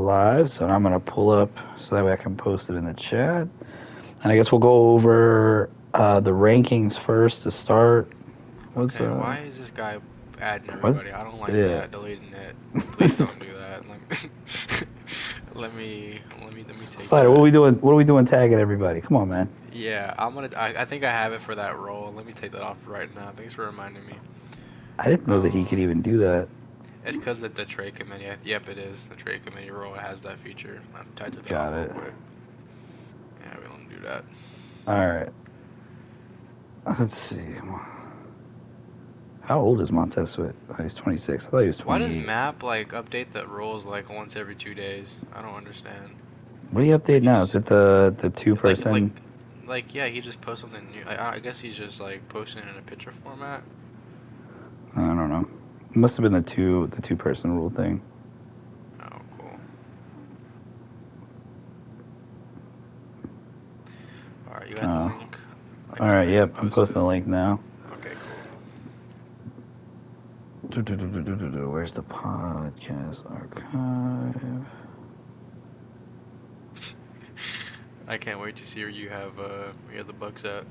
live, so I'm going to pull up so that way I can post it in the chat. And I guess we'll go over the rankings first to start. Okay, why is this guy adding what? everybody? I don't like Yeah. that. Deleting it. Please don't do that. Let me take Slider, that. what are we doing? What are we doing tagging everybody? Come on, man. Yeah, I think I have it for that role. Let me take that off right now. Thanks for reminding me. I didn't know that he could even do that. It's because the trade committee. Yep, it is. The trade committee role has that feature. I've typed it off real quick. Yeah, we don't do that. Alright. Let's see. How old is Montez Sweat? Oh, he's 26. I thought he was 28. Why does map update the roles once every 2 days? I don't understand. What do you update now? Is it the two-person? Yeah, he just posts something new. I guess he's just posting it in a picture format. I don't know. It must have been the two-person rule thing. Oh, cool. All right, you got the link. All right, yep. I'm posting the link now. Okay, cool. Where's the podcast archive? I can't wait to see where you have the Bucks at.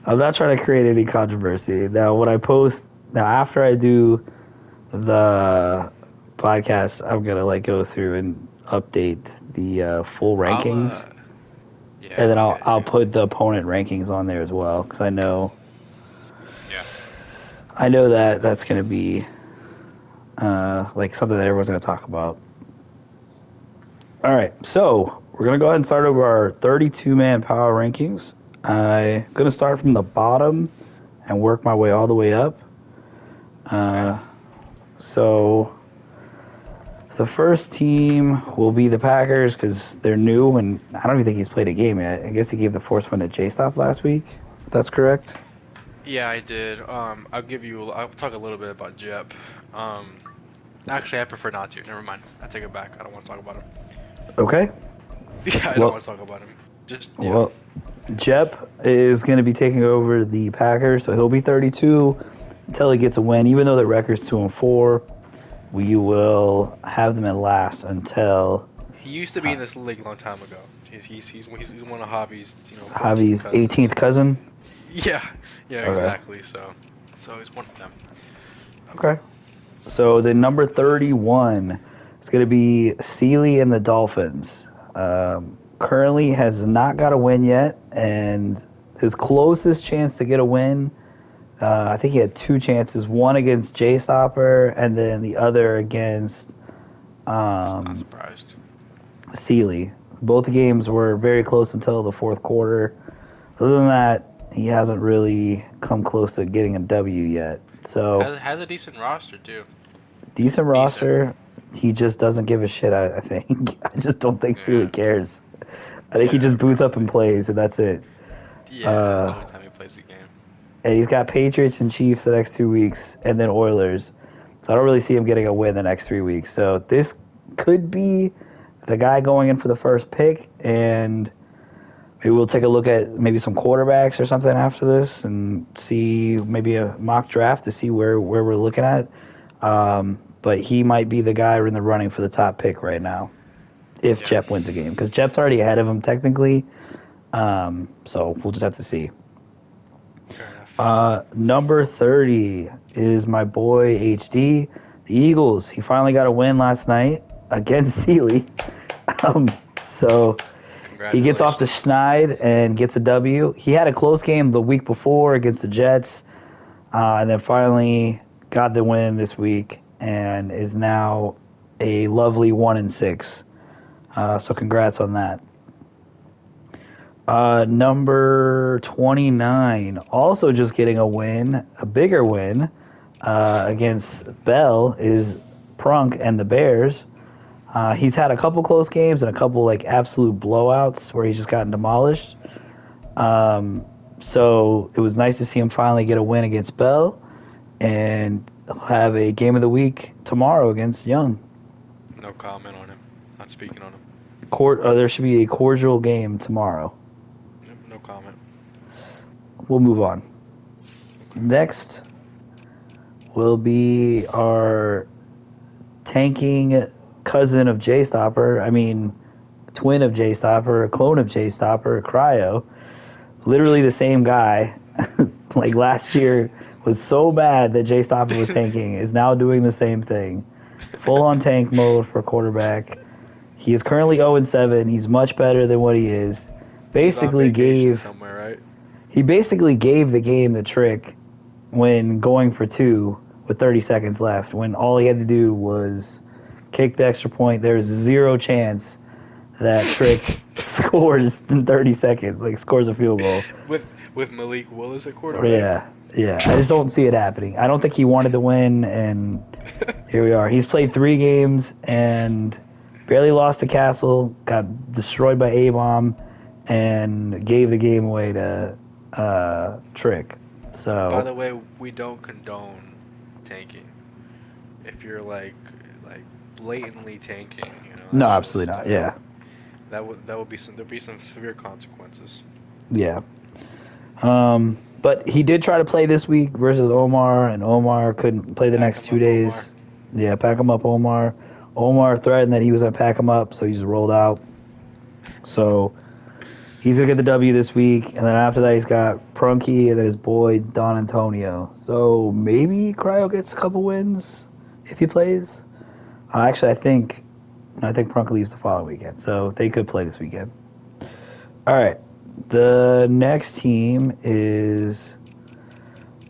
I'm not trying to create any controversy. Now, after I do the podcast, I'm gonna go through and update the full rankings, and then I'll put the opponent rankings on there as well because I know that that's gonna be something that everyone's gonna talk about. All right, so we're gonna go ahead and start over our 32-man power rankings. I'm gonna start from the bottom and work my way all the way up. So the first team will be the Packers because they're new, and I don't even think he's played a game yet. I guess he gave the force one to J-Stop last week. That's correct? Yeah, I did. I'll talk a little bit about Jep. Actually, I prefer not to. Never mind. I take it back. I don't want to talk about him. Okay. Yeah, I don't want to talk about him. Well, Jep is going to be taking over the Packers, so he'll be 32 until he gets a win. Even though the record's 2-4, we will have them at last until. He used to be in this league a long time ago. He's one of Javi's Javi's 18th cousin. Yeah, exactly. So he's one of them. Okay. So the number 31 is going to be Sealy and the Dolphins. Currently has not got a win yet, and his closest chance to get a win, I think he had two chances, one against Jay Stopper and then the other against Not surprised. Sealy. Both games were very close until the fourth quarter. Other than that, he hasn't really come close to getting a W yet. So has a decent roster too. Decent roster. He just doesn't give a shit, I think. I just don't think Sealy cares. I think he just boots up and plays, and that's it. Yeah, that's the only time he plays the game. And he's got Patriots and Chiefs the next 2 weeks, and then Oilers. So I don't really see him getting a win the next 3 weeks. So this could be the guy going in for the first pick, and maybe we'll take a look at maybe some quarterbacks or something after this and see maybe a mock draft to see where we're looking at. But he might be the guy in the running for the top pick right now if Jep wins a game. Because Jep's already ahead of him technically. So we'll just have to see. Number 30 is my boy HD. The Eagles. He finally got a win last night against Sealy. So he gets off the schneid and gets a W. He had a close game the week before against the Jets. And then finally got the win this week and is now a lovely 1-6. So congrats on that. Number 29, also just getting a win, a bigger win, against Bell is Prunk and the Bears. He's had a couple close games and a couple absolute blowouts where he's just gotten demolished. So it was nice to see him finally get a win against Bell and have a game of the week tomorrow against Young. No comment on him. Not speaking on him. There should be a cordial game tomorrow. No comment. We'll move on. Next will be our tanking cousin of J Stopper. I mean, twin of J Stopper, a clone of J Stopper, Cryo. Literally the same guy. Like last year was so bad that J Stopper was tanking. Is now doing the same thing. Full on tank mode for quarterback. He is currently 0-7. He's much better than what he is. Basically somewhere, right? He basically gave the game the Trick when going for 2 with 30 seconds left. When all he had to do was kick the extra point. There's zero chance that Trick scores in 30 seconds. Like scores a field goal with Malik Willis at quarterback. Yeah. I just don't see it happening. I don't think he wanted to win, and here we are. He's played 3 games and barely lost to Castle, got destroyed by A-Bomb, and gave the game away to Trick. So, by the way, we don't condone tanking. If you're like blatantly tanking, you know. No, absolutely not. Yeah. That would be there'd be some severe consequences. Yeah. But he did try to play this week versus Omar, and Omar couldn't play the next 2 days. Omar. Yeah, pack him up, Omar. Omar threatened that he was going to pack him up, so he just rolled out. So he's going to get the W this week, and then after that he's got Prunky and then his boy Don Antonio. So maybe Cryo gets a couple wins if he plays. Actually, I think Prunky leaves the following weekend, so they could play this weekend. All right. The next team is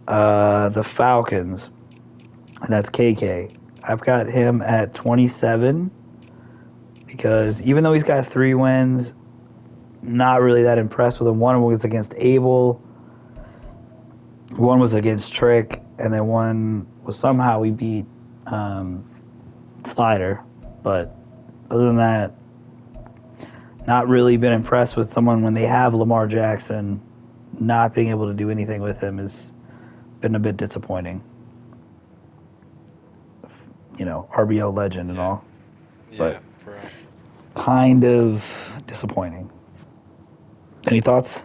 the Falcons, and that's KK. I've got him at 27 because even though he's got 3 wins, not really that impressed with him. One was against Abel, one was against Trick, and then one was somehow we beat Slider. But other than that, not really been impressed with someone when they have Lamar Jackson. Not being able to do anything with him has been a bit disappointing. You know, RBO legend and all. Yeah, but for real. Kind of disappointing. Any thoughts?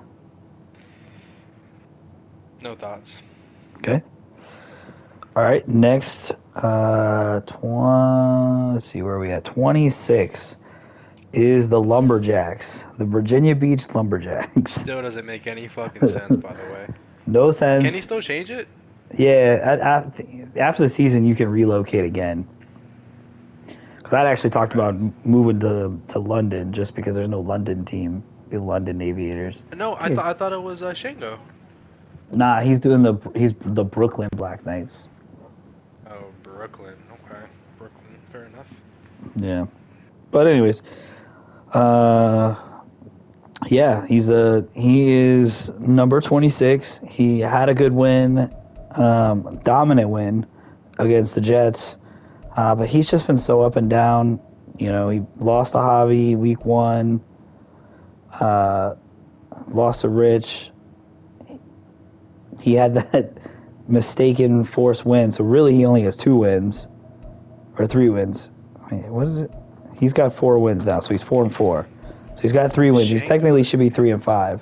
No thoughts. Okay. All right, next, let's see, where are we at? 26 is the Lumberjacks, the Virginia Beach Lumberjacks. Still doesn't make any fucking sense, by the way. No sense. Can he still change it? Yeah, after the season, you can relocate again. Because I'd actually talked about moving to London just because there's no London team, the London Aviators. No, I thought it was Shango. Nah, he's the Brooklyn Black Knights. Oh, Brooklyn. Okay, Brooklyn. Fair enough. Yeah, but anyways, yeah, he is number 26. He had a good win, dominant win against the Jets, but he's just been so up and down. You know, he lost to Javi week 1, lost to Rich. He had that mistaken forced win, so really he only has 2 wins, or 3 wins. Wait, what is it? He's got 4 wins now, so he's 4-4. So he's got 3 wins. He technically should be 3-5,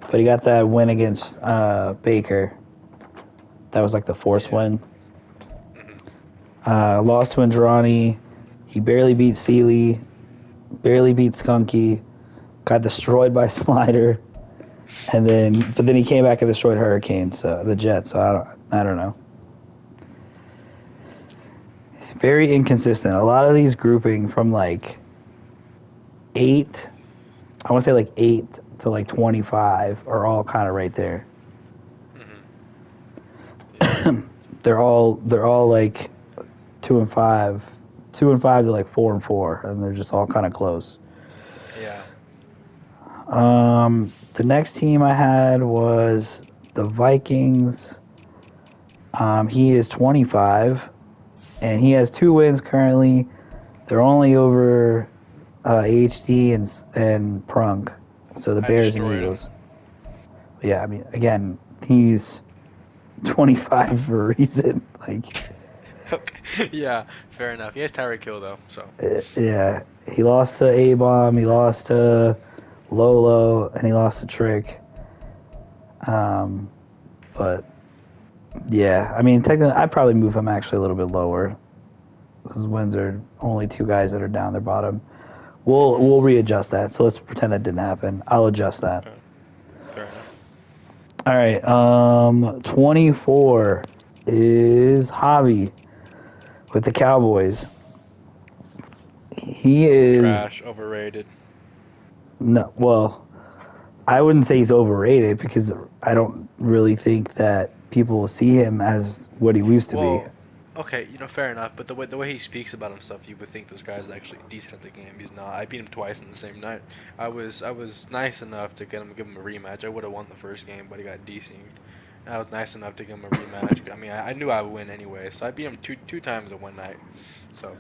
but he got that win against Baker. That was like the forced win. Lost to Andrani. He barely beat Sealy. Barely beat Skunky. Got destroyed by Slider. But then he came back and destroyed Hurricane, so the Jets. So I don't know. Very inconsistent. A lot of these grouping from like 8, I want to say like 8 to like 25 are all kind of right there. Mm-hmm. they're all like 2-5 to like 4-4, and they're just all kind of close. Yeah. The next team I had was the Vikings. He is 25, and he has 2 wins currently. They're only over HD and Prunk, so the Bears and Eagles. Yeah, I mean, again, he's 25 for a reason. Like, yeah, fair enough. He has Tyreek Hill though, so. Yeah, he lost to A-Bomb, he lost to Lolo, and he lost to Trick. But yeah, I mean, technically, I'd probably move him actually a little bit lower. Those wins are only 2 guys that are down their bottom. We'll readjust that. So let's pretend that didn't happen. I'll adjust that. Okay. Fair enough. All right. 24 is Javi with the Cowboys. He is Trash, overrated. no. Well, I wouldn't say he's overrated because I don't really think that people see him as what he used to be. Well, okay, fair enough. But the way he speaks about himself, you would think this guy's actually decent at the game. He's not. I beat him twice in the same night. I was nice enough to give him a rematch. I would have won the first game, but he got desynced. And I was nice enough to give him a rematch. I mean, I knew I would win anyway, so I beat him two times in one night. So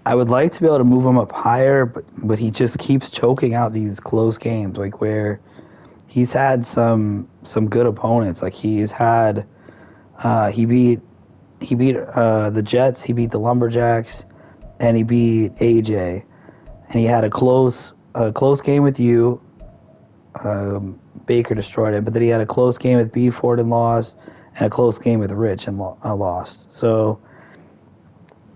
I would like to be able to move him up higher, but he just keeps choking out these close games, like where he's had some good opponents. Like he's had he beat the Jets, he beat the Lumberjacks, and he beat AJ, and he had a close game with you. Baker destroyed it, but then he had a close game with B Ford and lost, and a close game with Rich and lost. So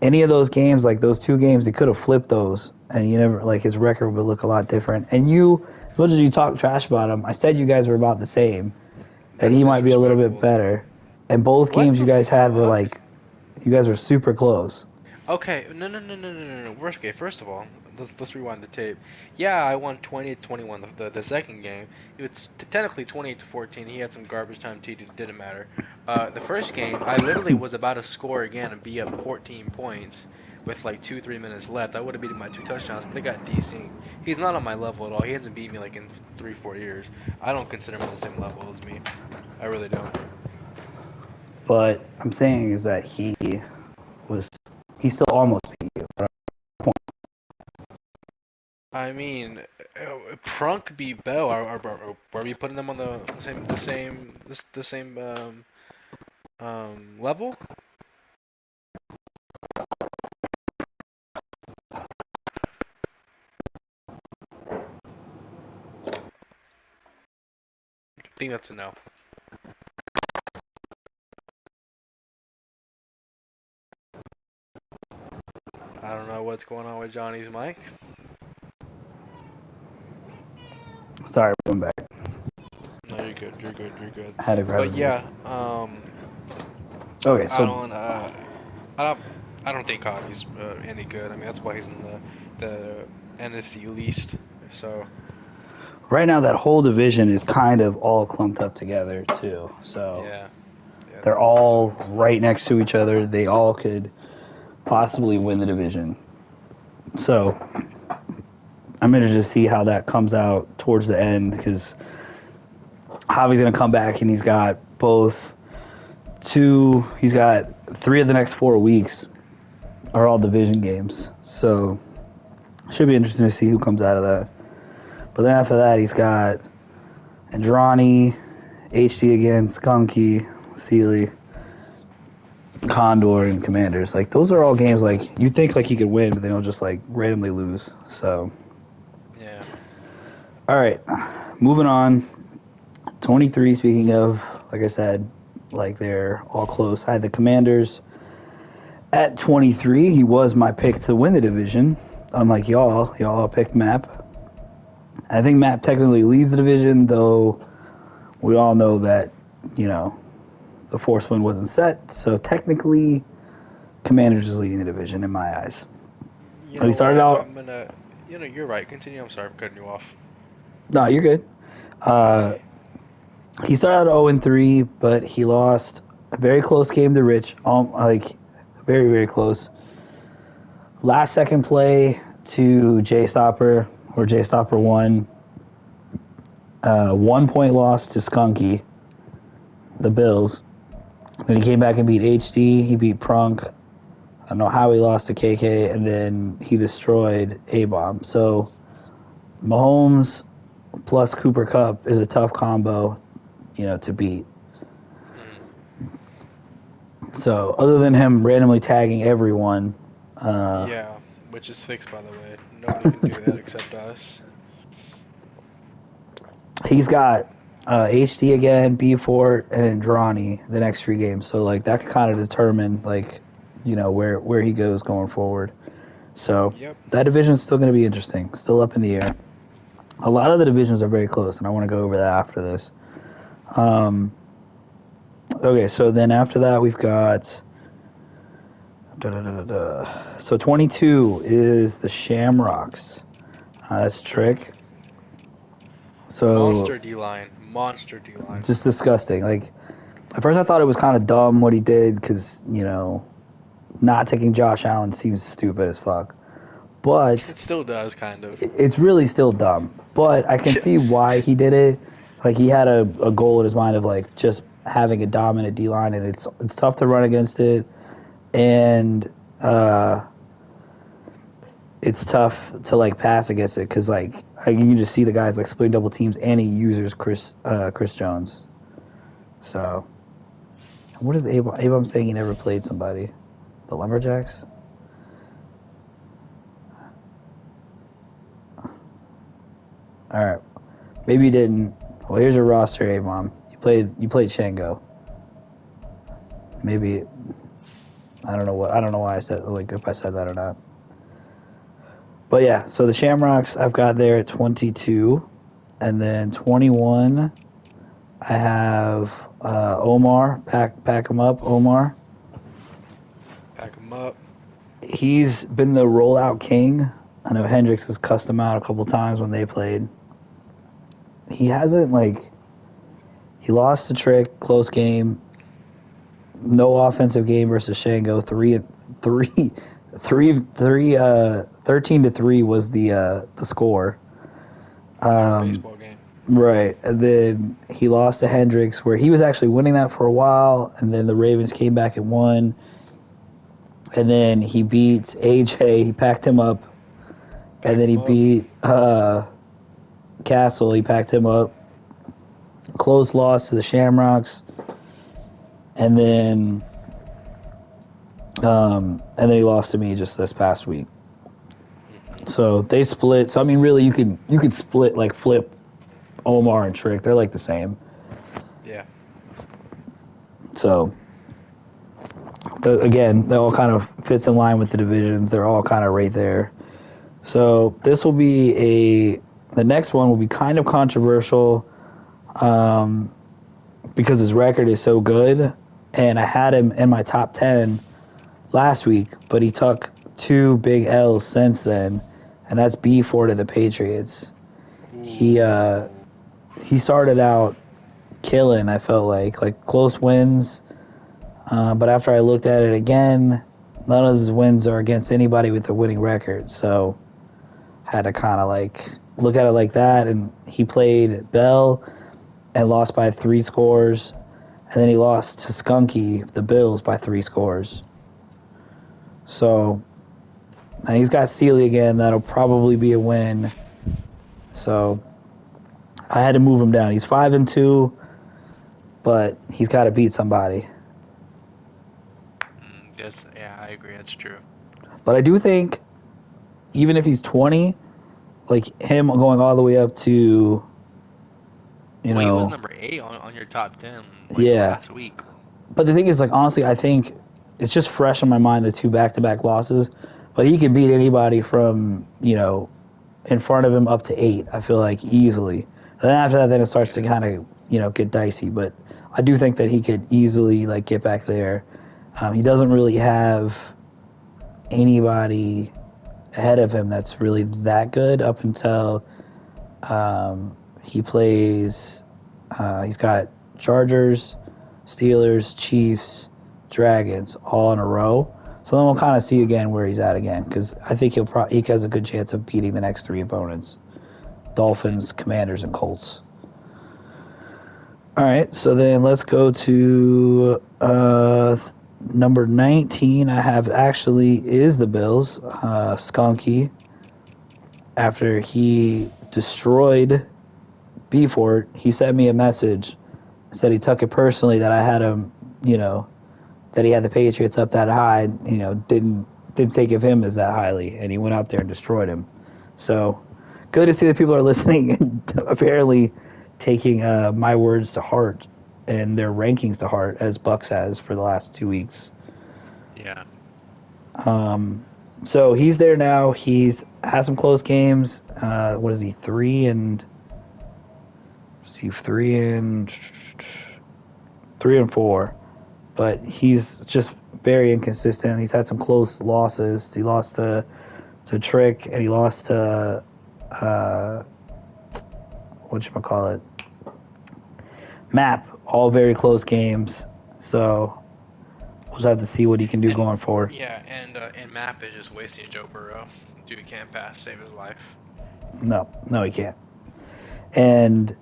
any of those games, like those 2 games, he could have flipped those, and you never like his record would look a lot different. And you, as much as you talk trash about him, I said you guys were about the same. That that's he might be a little bit disrespectful. better. And both What games you the guys had were fuck? like, you guys were super close. Okay, no. Okay, first of all, let's rewind the tape. Yeah, I won 20-21 the second game. It was technically 28-14. He had some garbage time TD, it didn't matter. The first game, I literally was about to score again and be up 14 points with like 2-3 minutes left. I would have beaten my 2 touchdowns, but they got desynced. He's not on my level at all. He hasn't beat me like in 3-4 years. I don't consider him on the same level as me. I really don't. But I'm saying is that was, he still almost beat you. I mean, Prunk beat Bell. Are we putting them on the same level? I think that's a no. I don't know what's going on with Johnny's mic. Sorry, I'm back. No, you're good. You're good. You're good. I had to grab a But beer. yeah, Okay, I so don't, I don't, I don't think Javi's any good. I mean, that's why he's in the NFC least. So right now that whole division is kind of all clumped up together too. So yeah, yeah, they're that really all sucks. right next to each other. They all could possibly win the division. So I'm interested to see how that comes out towards the end because Javi's going to come back and he's got he's got 3 of the next 4 weeks are all division games. So should be interesting to see who comes out of that. But then after that, he's got Andrani, HD again, Skunky, Sealy, Condor, and Commanders. Like those are all games like you think like he could win, but then he'll just like randomly lose. So Yeah. all right, moving on. 23. Speaking of, like I said, like they're all close. I had the Commanders at 23. He was my pick to win the division. Unlike y'all all picked Map. I think Map technically leads the division, though we all know that, the force wind wasn't set. So technically, Commanders is leading the division in my eyes. You He know started what? out. I'm gonna. You're right. Continue. I'm sorry for cutting you off. No, you're good. Uh, he started out 0-3, but he lost a very close game to Rich. Like very very close. Last second play to J Stopper, where J Stopper won. 1 point loss to Skunky, the Bills. Then he came back and beat HD. He beat Prunk. I don't know how he lost to KK, and then he destroyed A-Bomb. So Mahomes plus Cooper Cup is a tough combo, to beat. So other than him randomly tagging everyone, Yeah, which is fixed by the way. Nobody can do that except us. he's got HD again, B Fort, and Andrani the next 3 games. So like that could kind of determine like where he goes going forward. So Yep. that division is still going to be interesting, still up in the air. A lot of the divisions are very close, and I want to go over that after this. Okay, so then after that we've got so 22 is the Shamrocks. That's Trick. So Monster D-line. Monster D-line. it's just disgusting. Like at first I thought it was kind of dumb what he did because not taking Josh Allen seems stupid as fuck. But It still does, kind of. it's really still dumb. But I can see why he did it. Like he had a goal in his mind of like just having a dominant D line, and it's tough to run against it, and it's tough to like pass against it because like you can just see the guys like splitting double teams, and he uses Chris Jones. So what is Avon? Avon saying he never played somebody, the Lumberjacks. All right, maybe you didn't. Well, here's your roster, Avon. You played Shango. Maybe I don't know why I said like if I said that or not. But yeah, so the Shamrocks I've got there at 22, and then 21 I have Omar. Pack him up, Omar. Pack him up. He's been the rollout king. I know Hendricks has cussed him out a couple times when they played. He hasn't he lost the Trick, close game. No offensive game versus Shango. 13-3 was the score. Baseball game. Right, and then he lost to Hendricks, where he was actually winning that for a while, and then the Ravens came back and won. And then he beat AJ. He packed him up, and then he beat Castle. He packed him up. Close loss to the Shamrocks, and then he lost to me just this past week. So they split. So I mean, really, you could split like flip Omar and Trick. They're like the same. Yeah. So again, that all kind of fits in line with the divisions. They're all kind of right there. So this will be the next one will be kind of controversial. Because his record is so good, and I had him in my top 10 last week, but he took 2 big L's since then, and that's B4 to the Patriots. He started out killing, I felt like close wins, but after I looked at it again, none of his wins are against anybody with a winning record, so I had to kind of look at it like that, and he played Bell and lost by 3 scores, and then he lost to Skunky, the Bills, by 3 scores. So now he's got Sealy again. That'll probably be a win. So I had to move him down. He's 5-2, but he's got to beat somebody. Yeah, I agree. That's true. But I do think, even if he's 20, like him going all the way up to, He was number 8 on your top 10 last week. But the thing is, honestly, I think it's just fresh in my mind, the 2 back-to-back losses. But he can beat anybody from, in front of him up to 8, I feel like, easily. And then after that, then it starts to kind of, get dicey. But I do think that he could easily, get back there. He doesn't really have anybody ahead of him that's really that good up until he plays, he's got Chargers, Steelers, Chiefs, Dragons all in a row. So then we'll kind of see again where he's at again, because I think he has a good chance of beating the next 3 opponents: Dolphins, Commanders, and Colts. All right, so then let's go to number 19. I have is the Bills, Skunky, after he destroyed Beefort. He sent me a message, said he took it personally that I had him, that he had the Patriots up that high, didn't think of him as that highly, and he went out there and destroyed him. So good to see that people are listening and apparently taking my words to heart and their rankings to heart, as Bucks has for the last 2 weeks. Yeah. So he's there now. He's had some close games. What is he? 3-4. But he's just very inconsistent. He's had some close losses. He lost to Trick, and he lost to whatchamacallit, Map. All very close games. So we'll just have to see what he can do going forward. Yeah, and Map is just wasting Joe Burrow. Dude can't pass, save his life. No, he can't. And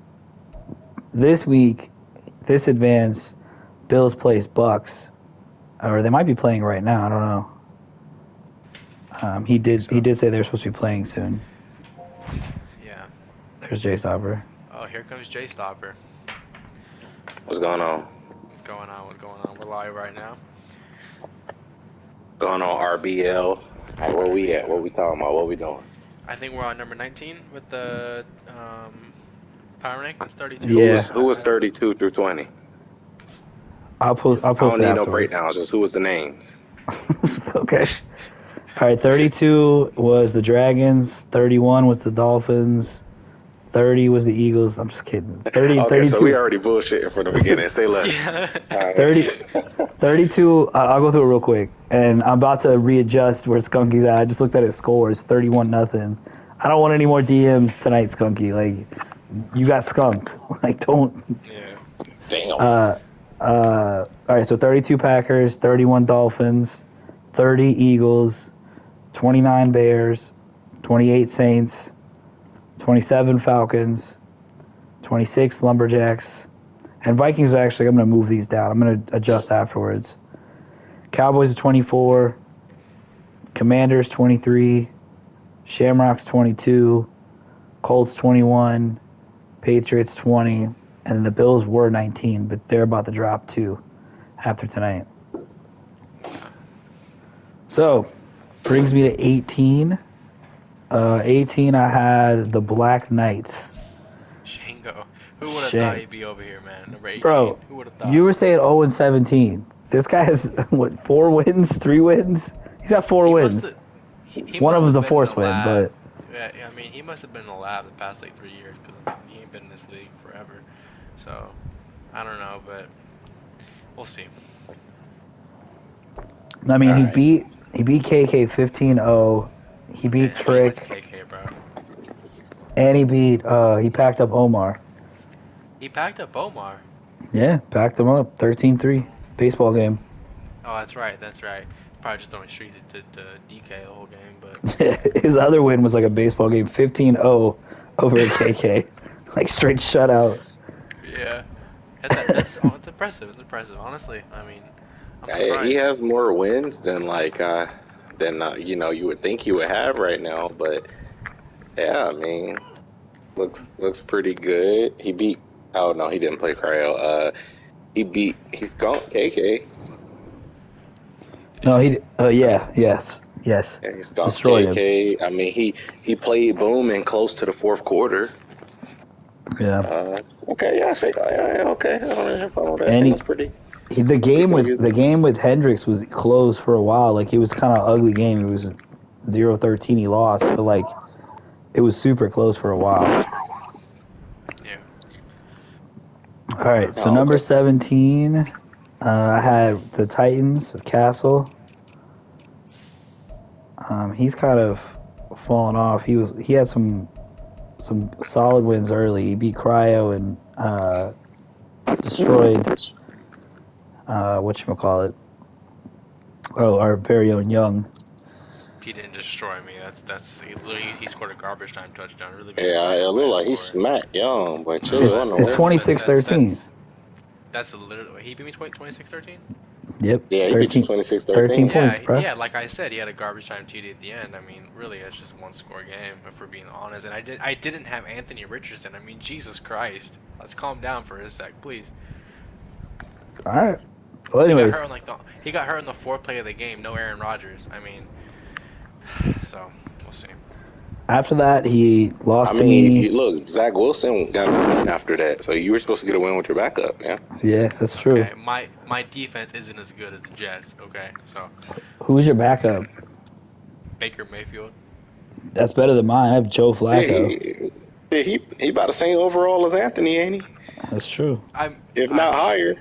this week, this advance, Bills plays Bucks, or they might be playing right now. I don't know. He did say they're supposed to be playing soon. Yeah. There's Jay Stopper. Oh, here comes Jay Stopper. What's going on? What's going on? We're live right now. Going on RBL. Hey, where we at? What we talking about? What we doing? I think we're on number 19 with the power rankings 32. Yeah. Who was 32 through 20? I'll post I don't it need no afterwards. breakdowns. Just who was the names? Okay. All right, 32 was the Dragons, 31 was the Dolphins, 30 was the Eagles. I'm just kidding. 30, Okay, 32. so we already bullshitting from the beginning. Say less. Yeah. Right. 32, I'll go through it real quick. And I'm about to readjust where Skunky's at. I just looked at his scores, 31-0. I don't want any more DMs tonight, Skunky. Like, you got skunked. Like, don't. Yeah. Damn. All right, so 32 Packers, 31 Dolphins, 30 Eagles, 29 Bears, 28 Saints, 27 Falcons, 26 Lumberjacks, and Vikings. Actually, I'm going to move these down. I'm going to adjust afterwards. Cowboys 24, Commanders 23, Shamrocks 22, Colts 21, Patriots 20, and then the Bills were 19, but they're about to drop 2 after tonight. So, brings me to 18. 18, I had the Black Knights. Shango. Who would have thought he'd be over here, man? Number 18. Bro, Who would have thought? you were saying 0-17. This guy has, 4 wins, 3 wins? He's got 4 wins. One of them's a forced win, but... Yeah, I mean, he must have been in the lab the past, 3 years, because he ain't been in this league forever. So, I don't know, but we'll see. I mean, Right. he beat KK 15-0. He beat Trick. KK, bro. And he packed up Omar. He packed up Omar. Yeah, packed him up. 13-3. Baseball game. Oh, that's right. Probably just throwing streets to DK the whole game, but His other win was like a baseball game. 15-0 over KK. Like straight shutout. yeah. That's it's impressive. It's impressive, honestly. I mean, I'm surprised. He has more wins than you would think he would have right now. But yeah, I mean, looks pretty good. He beat. Oh no, he didn't play Cryo. He's gone KK. No, yes. Yeah, he's gone Destroyed KK. I mean, he played Boom in close to the fourth quarter. Yeah. Okay, yeah, okay. I don't have a problem with that. And That's pretty. The game with Hendricks was close for a while. Like, it was kind of ugly game. It was 0-13. He lost, but like, it was super close for a while. Yeah. All right, so number 17, I had the Titans of Castle. He's kind of fallen off. He had some solid wins early. He beat Cryo and destroyed whatchamacallit. Oh, our very own Young. He didn't destroy me. He scored a garbage time touchdown. Really. Yeah, it looked like he smacked Young, but chill. It's 26-13. That's literally. He beat me 26-13. Yep. Yeah, he beat you 26-13. 13 points, bro. Yeah, like I said, he had a garbage time TD at the end. I mean, really, it's just one score game, if we're being honest. And I didn't have Anthony Richardson. I mean, Jesus Christ. Let's calm down for a sec, please. All right. Well, anyways. He got hurt in the fourth play of the game. No Aaron Rodgers. I mean, so we'll see. After that, he lost I to mean, me. look, Zach Wilson got a win after that, so you were supposed to get a win with your backup, yeah. Yeah, that's true. Okay, my defense isn't as good as the Jets. Okay, so Who's your backup? Baker Mayfield. That's better than mine. I have Joe Yeah, Flacco. he about the same overall as Anthony, ain't he? That's true. If I not mean, higher.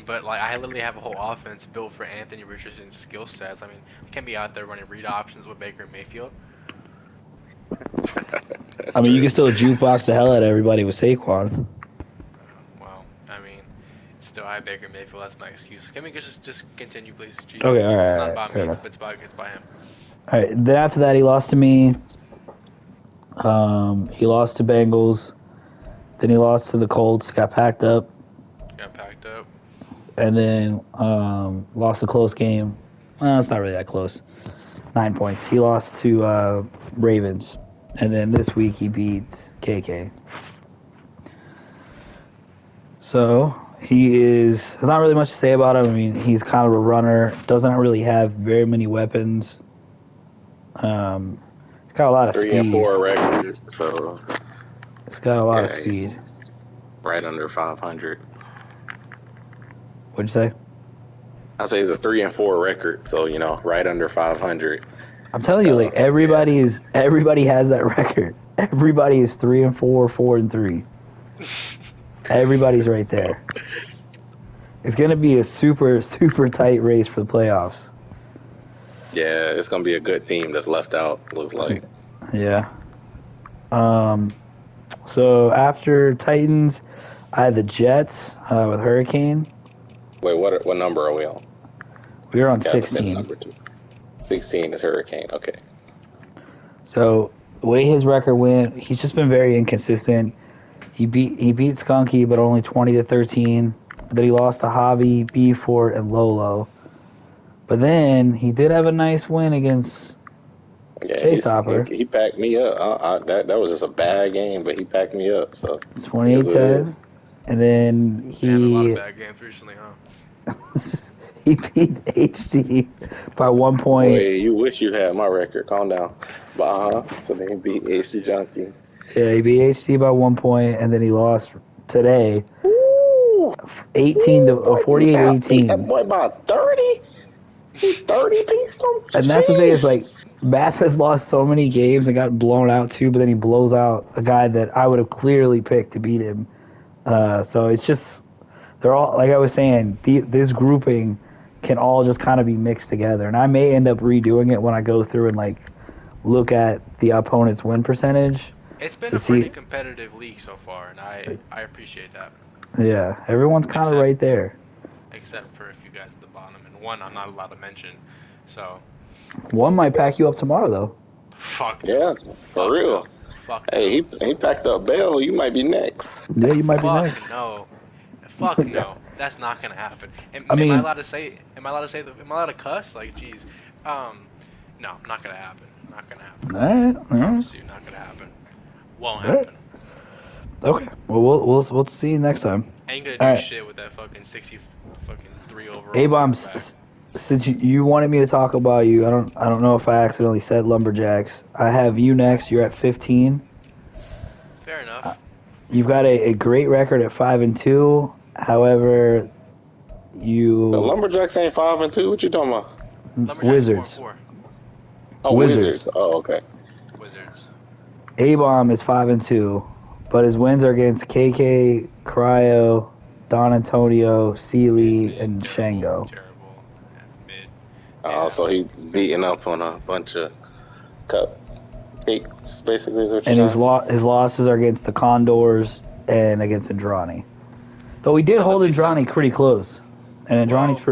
but like I literally have a whole offense built for Anthony Richardson's skill sets. I mean, we can't be out there running read options with Baker Mayfield. That's I mean, you true. can still jukebox the hell out of everybody with Saquon. Well, I mean, still I have Baker Mayfield. That's my excuse. Can we just continue, please? Jeez. Okay, all right, It's all not right, about fair me. enough. It's by him. All right. Then after that, he lost to me. He lost to Bengals. Then he lost to the Colts. Got packed up, Got packed up. and then lost a close game. Well, it's not really that close. 9 points. He lost to Ravens, and then this week he beats KK. So there's not really much to say about him. I mean, he's kind of a runner. Doesn't really have very many weapons. He's got a lot of 3 and speed. 4 record, so He's got a lot of yeah, speed. right under 500. What'd you say? I say it's a 3 and 4 record, so right under 500. I'm telling you, like everybody has that record. Everybody is 3 and 4, 4 and 3. Everybody's right there. It's gonna be a super, super tight race for the playoffs. Yeah, it's gonna be a good team that's left out. Looks like. Yeah. So after Titans, I had the Jets with Hurricane. Wait, what number are we on? We were on Yeah, let's say 16. number 2. 16 is Hurricane. Okay. So the way his record went, he's just been very inconsistent. He beat Skunky, but only 20-13. Then he lost to Javi, B Fort, and Lolo. But then he did have a nice win against Chase Hopper. He packed me up. That was just a bad game, but he packed me up. So 28-10. And then He had a lot of bad games recently, huh? he beat HD by 1 point. Wait, you wish you had my record. Calm down. But so then he beat AC Junkie. Yeah, he beat HD by 1 point, and then he lost today. 48-18. That boy about 30. He's 30 piece. And that's the thing is, like, Math has lost so many games and got blown out too, but then he blows out a guy that I would have clearly picked to beat him. So it's just, they're all, like I was saying, this grouping can all just kind of be mixed together. And I may end up redoing it when I go through and, like, look at the opponent's win percentage. It's been a pretty competitive league so far, and I appreciate that. Yeah, everyone's kind of right there. Except for a few guys at the bottom, and one I'm not allowed to mention. So. One might pack you up tomorrow, though. Fuck. Yeah, for real. No. Fuck. Hey, he packed up bail. You might be next. Yeah, you might be next. Fuck no. That's not gonna happen. Am I allowed to say? Am I allowed to cuss? Like, geez. No, not gonna happen. Not gonna happen. All right. Promise you, not gonna happen. Won't happen. Okay. Well, we'll see you next time. Ain't gonna do shit with that fucking 63 overall. A-Bomb, since you wanted me to talk about you, I don't know if I accidentally said Lumberjacks. I have you next. You're at 15. Fair enough. You've got a great record at 5-2. However, The Lumberjacks ain't 5-2. What you talking about? Wizards. 4-4. Oh, Wizards. Oh, okay. Wizards. A-Bomb is 5-2, but his wins are against KK, Cryo, Don Antonio, Sealy, and Shango. Terrible. Mid. So he's beating up on a bunch of cupcakes, basically, is what And you're his saying? his losses are against the Condors and against Andrani. Though he did hold Andrani pretty close. And Andrani's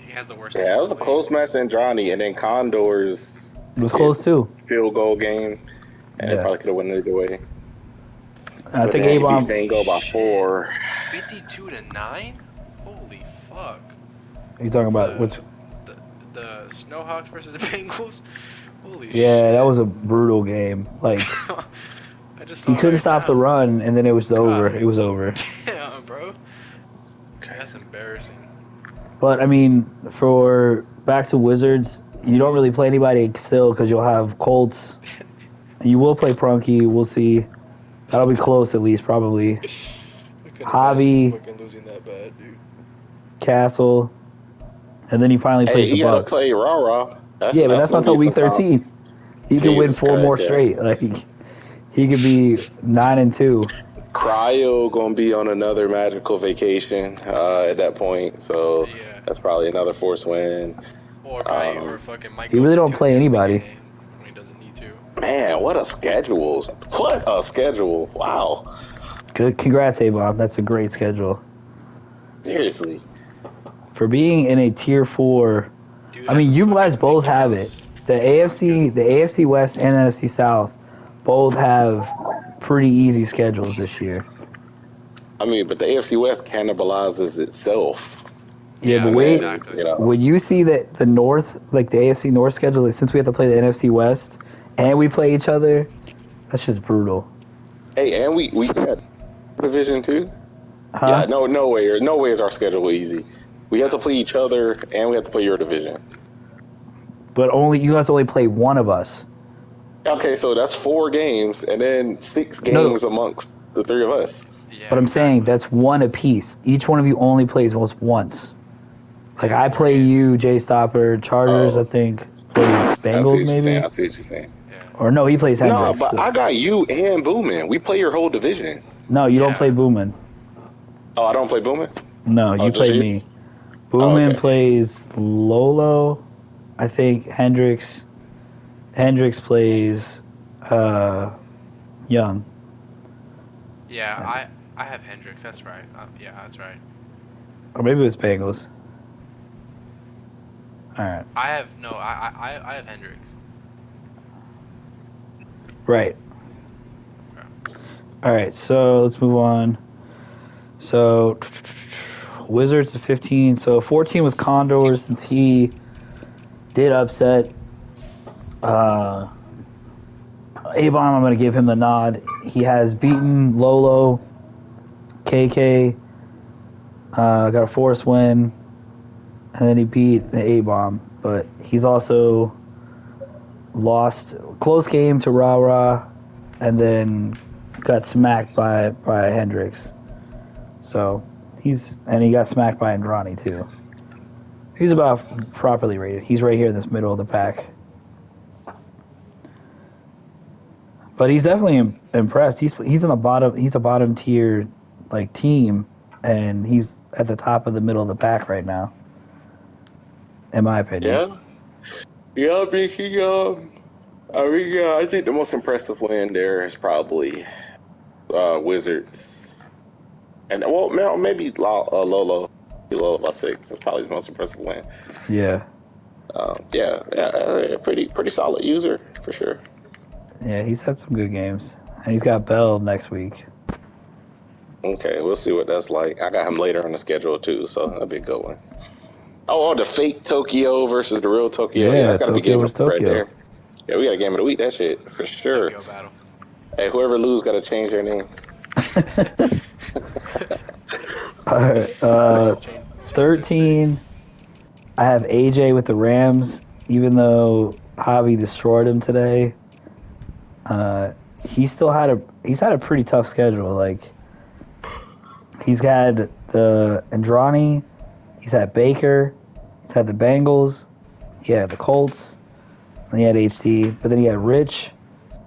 he has the worst. Yeah, it was a close match in Andrani, and then Condors. It was close too. Field goal game, and it probably could have went either way. I think A-Bomb beat Bango by 4. 52-9. Holy fuck. You talking about which? The Snowhawks versus the Bengals. Holy shit. Yeah, that was a brutal game. Like I just saw he couldn't stop the run, and then it was over. It was over. Damn, bro. That's embarrassing. But I mean, for back to Wizards, you don't really play anybody still because you'll have Colts And you will play Prunky. We'll see. That'll be close at least, probably. I couldn't Javi. imagine fucking losing that bad, dude. Castle. And then he finally Hey, plays he the gotta Bucks. play Raw. Yeah, but that's not gonna until be week some 13. He could win Jesus 4 more Christ, yeah. straight. Like he could be 9-2. Cryo gonna be on another magical vacation at that point, so Yeah. that's probably another force win. Or probably, or fucking Mike. He really don't play anybody. When he doesn't need to. Man, what a schedule! What a schedule! Wow, Good, congrats, A-Bomb. That's a great schedule. seriously. For being in a tier 4, Dude, I mean, that's you fucking guys both have it. ridiculous. The AFC West and the NFC South both have pretty easy schedules this year. I mean, but the AFC West cannibalizes itself. Yeah, but I wait, mean, you know. when you see that the North, like the AFC North schedule, like, since we have to play the NFC West and we play each other, that's just brutal. Hey, and we got division too. Huh? Yeah, no way is our schedule easy. We have to play each other, and we have to play your division. But you guys only play one of us. Okay, so that's 4 games, and then 6 games amongst the 3 of us. Yeah, But I'm saying that's one apiece. Each one of you only plays once. Like I play you, Jay Stopper, Chargers, I think, Bengals maybe. I see what you're saying. Yeah. Or no, he plays Hendricks. No, but so. I got you and Boomin. We play your whole division. No, you don't Yeah. play Boomin. Oh, I don't play Boomin? No, you just play you? me. Boomin okay. plays Lolo. I think Hendricks plays Young. Yeah, I have Hendricks. That's right. Yeah, that's right. Or maybe it was Bengals. Alright. I have Hendricks. Right. Okay. Alright, so let's move on. So Wizards to 15. So 14 was Condors since he did upset A-Bomb. I'm going to give him the nod. He has beaten Lolo, KK, got a force win, and then he beat the A-Bomb. But he's also lost close game to Ra, and then got smacked by Hendricks. So he got smacked by Andrani too. He's about properly rated. He's right here in this middle of the pack. But he's definitely impressed. He's in the bottom. He's a bottom tier like team, and he's at the top of the middle of the pack right now. In my opinion. Yeah. I think the most impressive win there is probably Wizards, and maybe Lolo by 6. That's probably his most impressive win. Yeah. Pretty solid user for sure. Yeah, he's had some good games, and he's got Bell next week. Okay, we'll see what that's like. I got him later on the schedule too, so that'll be a good one. Oh, the fake Tokyo versus the real Tokyo. Yeah, That's gotta be Tokyo game versus of right Tokyo. there. Yeah, we got a game of the week. That shit for sure. Tokyo battle. Hey, whoever lose got to change their name. All right, 13. I have AJ with the Rams, even though Javi destroyed him today. He's had a pretty tough schedule. Like he's had the Andrani, he's had Baker, he's had the Bengals, he had the Colts, and he had HT, but then he had Rich,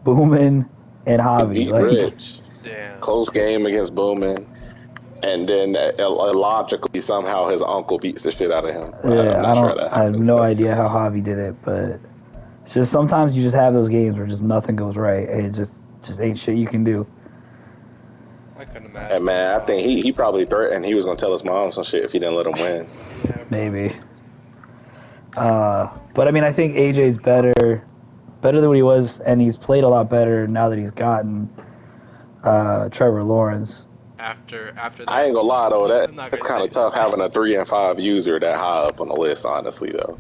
Boomin, and Javi. Beat Like, Rich. Damn. Close game against Bowman. And then logically, somehow his uncle beats the shit out of him. yeah, I'm not sure how that I have happens, no but- idea how Javi did it, but it's just sometimes you just have those games where just nothing goes right, and it just ain't shit you can do. I couldn't imagine. And man, I think he probably threatened he was gonna tell his mom some shit if he didn't let him win. Yeah, Maybe. But I mean, I think AJ's better than what he was, and he's played a lot better now that he's gotten Trevor Lawrence. After that. I ain't gonna lie though, I'm not that's gonna kind of say- tough having a 3 and 5 user that high up on the list. Honestly, though.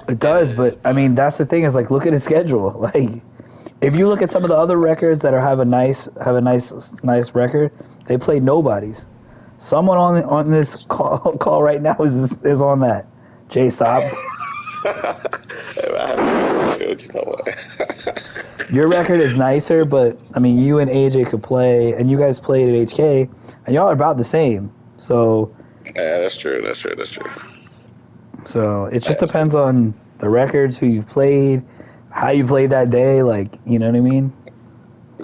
It does, but I mean, that's the thing is like, look at his schedule. Like, if you look at some of the other records that have a nice record, they play nobodies. Someone on this call right now is on that. Jay Stop. You know what? Your record is nicer, but I mean, you and AJ could play, and you guys played at HK, and y'all are about the same. So, Yeah, that's true. That's true. That's true. it just That's true. depends on the records, who you've played, how you played that day. Like, you know what I mean?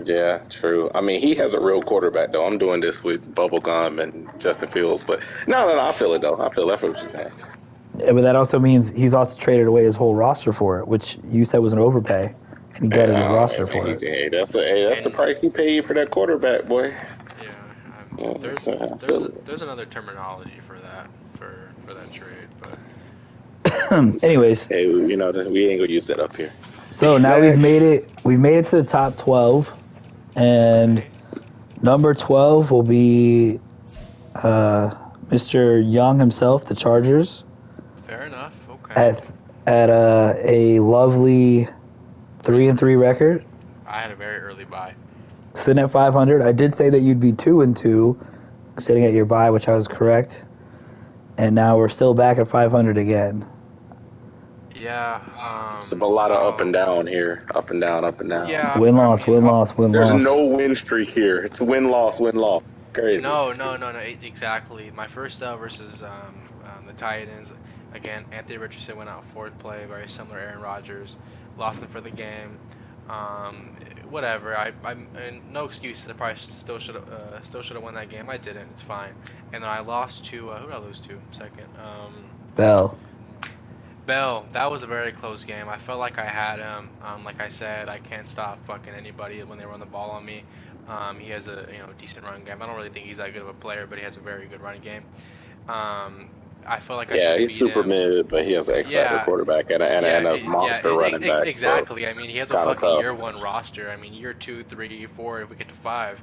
Yeah, true. I mean, he has a real quarterback, though. I'm doing this with Bubblegum and Justin Fields, but no, I feel it, though. I feel that's what you're saying. Yeah, but that also means he's also traded away his whole roster for it, which you said was an overpay, and he gutted his Yeah, roster for it. hey, that's the And price he paid for that quarterback, boy. yeah, Yeah, there's I there's feel it. there's another terminology for that for that trade, but Anyways, Hey, you know, we ain't gonna use that up here. so now we've Next. made it. We've made it to the top 12, and okay, number 12 will be Mr. Young himself, the Chargers, fair enough. Okay, at a lovely 3-3 record, I had a very early buy. sitting at 500. I did say that you'd be 2-2, sitting at your bye, which I was correct, and now we're still back at 500 again. Yeah, It's a lot of up I'll, and down here. Up and down, up and down. yeah. Win I loss, mean, win loss, win There's loss. no win streak here. It's win loss, win loss. Crazy. no, exactly. My first versus the Titans. Again, Anthony Richardson went out fourth play, very similar to Aaron Rodgers. Lost him for the game. Whatever. I'm and no excuses. I probably still should have won that game. I didn't. It's fine. And then I lost to who did I lose to? Second. Bell. Bell, that was a very close game. I felt like I had him. Like I said, I can't stop fucking anybody when they run the ball on me. He has a decent run game. I don't really think he's that good of a player, but he has a very good running game. I felt like I should Yeah, have he's beat super him. mid, but he has an X factor Yeah, quarterback and a monster running back, so exactly. I mean, he it's has a kind of fucking tough. year one roster. I mean, year two, three, four. If we get to five,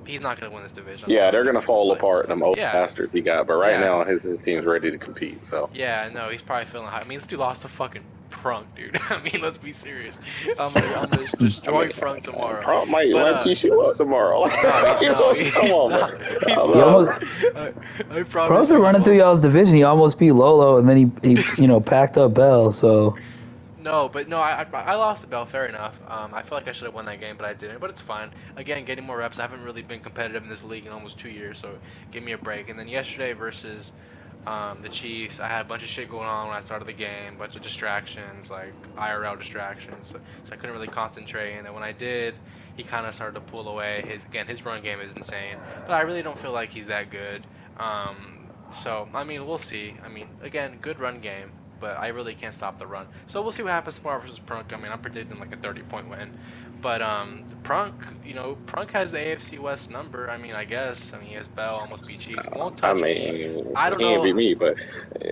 he's not gonna win this division. I'm Yeah, telling they're you. gonna fall Like, apart. Them old yeah, bastards he got, but right yeah. now his team's ready to compete. So Yeah, no, he's probably feeling high. I mean, this dude lost to fucking Prunk, dude. I mean, let's be serious. I'm gonna I mean, destroy Prunk tomorrow. Prompt But might piece you up tomorrow. no, Come he's on, man. not. He's He not. almost Oh, I Pros promise are you, he running through won't. y'all's division. He almost beat Lolo, and then he packed up Bell. So No, but no, I lost to Bell. Fair enough. I feel like I should have won that game, but I didn't. But it's fine. Again, getting more reps. I haven't really been competitive in this league in almost 2 years, so give me a break. And then yesterday versus the Chiefs, I had a bunch of shit going on when I started the game, bunch of distractions, like IRL distractions, so I couldn't really concentrate. And then when I did, he kind of started to pull away. His run game is insane, but I really don't feel like he's that good. So I mean, we'll see. I mean, again, good run game, but I really can't stop the run. So we'll see what happens tomorrow versus Prunk. I mean, I'm predicting like a 30-point win. But Prunk, Prunk has the AFC West number. I mean, I guess. I mean, he has Bell, almost beat Chiefs. Won't I touch me. mean, I don't he ain't know. beat me, but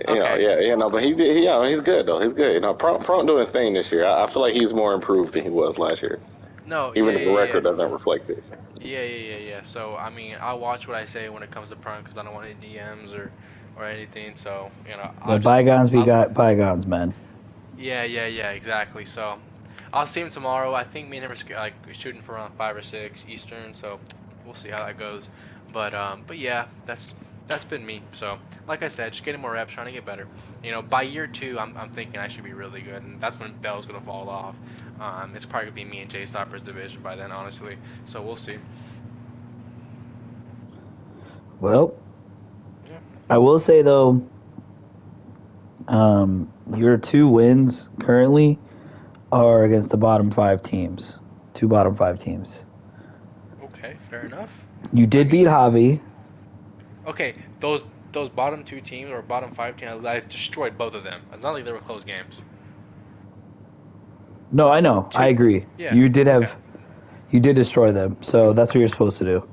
Okay. but he's good though. He's good. Prompt doing his thing this year. I feel like he's more improved than he was last year, No, even if the record doesn't reflect it. yeah. So I mean, I'll watch what I say when it comes to Prunk because I don't want any DMs or anything. So I'll let just bygones be I'll bygones, man. yeah, exactly. So I'll see him tomorrow. I think me and him are like shooting for around 5 or 6 Eastern. So we'll see how that goes. But yeah, that's been me. So like I said, just getting more reps, trying to get better. By year two, I'm thinking I should be really good, and that's when Bell's gonna fall off. It's probably gonna be me and Jay Stopper's division by then, honestly. So we'll see. Well, Yeah. I will say though, your 2 wins currently are against the bottom 5 teams. 2 bottom 5 teams. Okay, fair enough. You I did beat mean, Javi. okay, those bottom two teams or bottom five teams, I destroyed both of them. It's not like they were close games. No, I know. I Two. agree. Yeah. You did Okay. have. You did destroy them. So that's what you're supposed to do.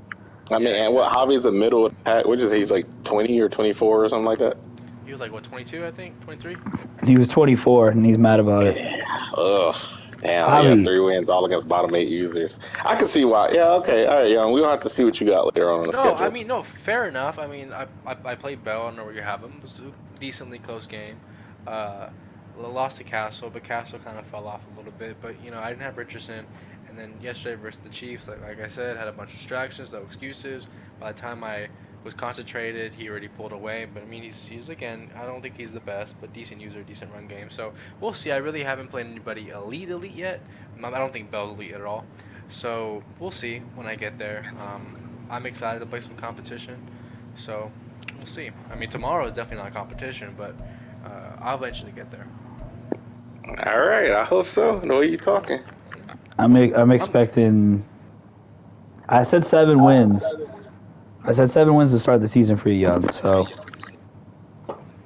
I mean, Yeah, and what exactly. Javi's a middle of the pack, which is he's like 20 or 24 or something like that. He was like what 22, I think, 23. He was 24, and he's mad about it. Ugh. Damn, yeah, Javi, 3 wins all against bottom 8 users. I can see why. Yeah, okay, all right, Young. We'll have to see what you got later on the No, I schedule. mean no, fair enough. I mean I played Bell. I don't know where you have him. It was a decently close game. Uh, lost to Castle, but Castle kind of fell off a little bit. But I didn't have Richardson, and then yesterday versus the Chiefs, like I said, had a bunch of distractions, no excuses. By the time I was concentrated. He already pulled away, but I mean, he's again. I don't think he's the best, but decent user, decent run game. So we'll see. I really haven't played anybody elite yet. I don't think Bell's elite at all. So we'll see when I get there. I'm excited to play some competition. So we'll see. I mean, tomorrow is definitely not a competition, but I'll eventually get there. All right, I hope so. The way you talking. I'm expecting. I said 7 wins. I said 7 wins to start the season for you, Young. So.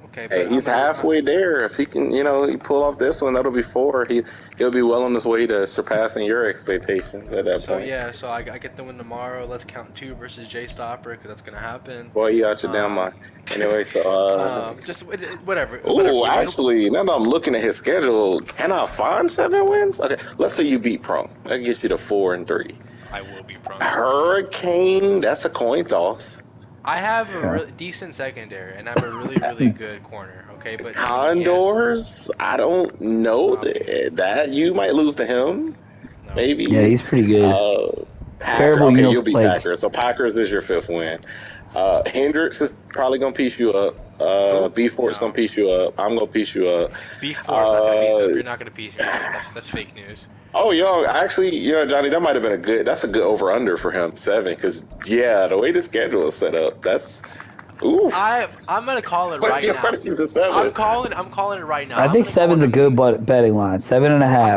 Okay, Hey, he's halfway there. If he can, he pull off this one, that'll be 4. He'll be well on his way to surpassing your expectations at that point. So yeah, so I get the win tomorrow. Let's count 2 versus Jay Stopper because that's gonna happen. Boy, you got your damn mind. Anyway, so just whatever. Ooh, actually, now that I'm looking at his schedule, can I find 7 wins? Okay, let's say you beat Prone. That gets you to 4 and 3. I will beat Prone. Hurricane, that's a coin toss. I have a really decent secondary, and I have a really good corner. Okay, but Condors, I don't know that you might lose to him. No. Maybe. Yeah, he's pretty good. Terrible. Okay, you'll beat Packers. So Packers is your 5th win. Hendricks is probably gonna piece you up. B4's gonna piece you up. I'm gonna piece you up. B4's you're not gonna piece me up. That's fake news. Oh, actually, Johnny, that might have been that's a good over-under for him, 7, because, the way the schedule is set up, that's, ooh. I'm going to call it right now. I'm calling it right now. I think 7's a good betting line, 7.5.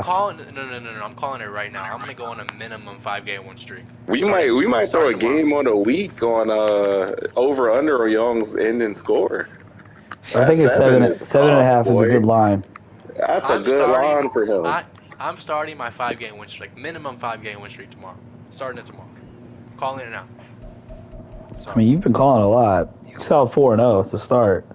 I'm calling it right now. I'm going to go on a minimum 5-game win streak. We might throw a game on a week on over-under or Young's ending score. I think it's 7.5 is a good line. That's a good line for him. I'm starting my 5-game win streak, minimum 5-game win streak tomorrow. Starting it tomorrow. Calling it now. So, I mean, you've been calling a lot. You saw 4-0 to start.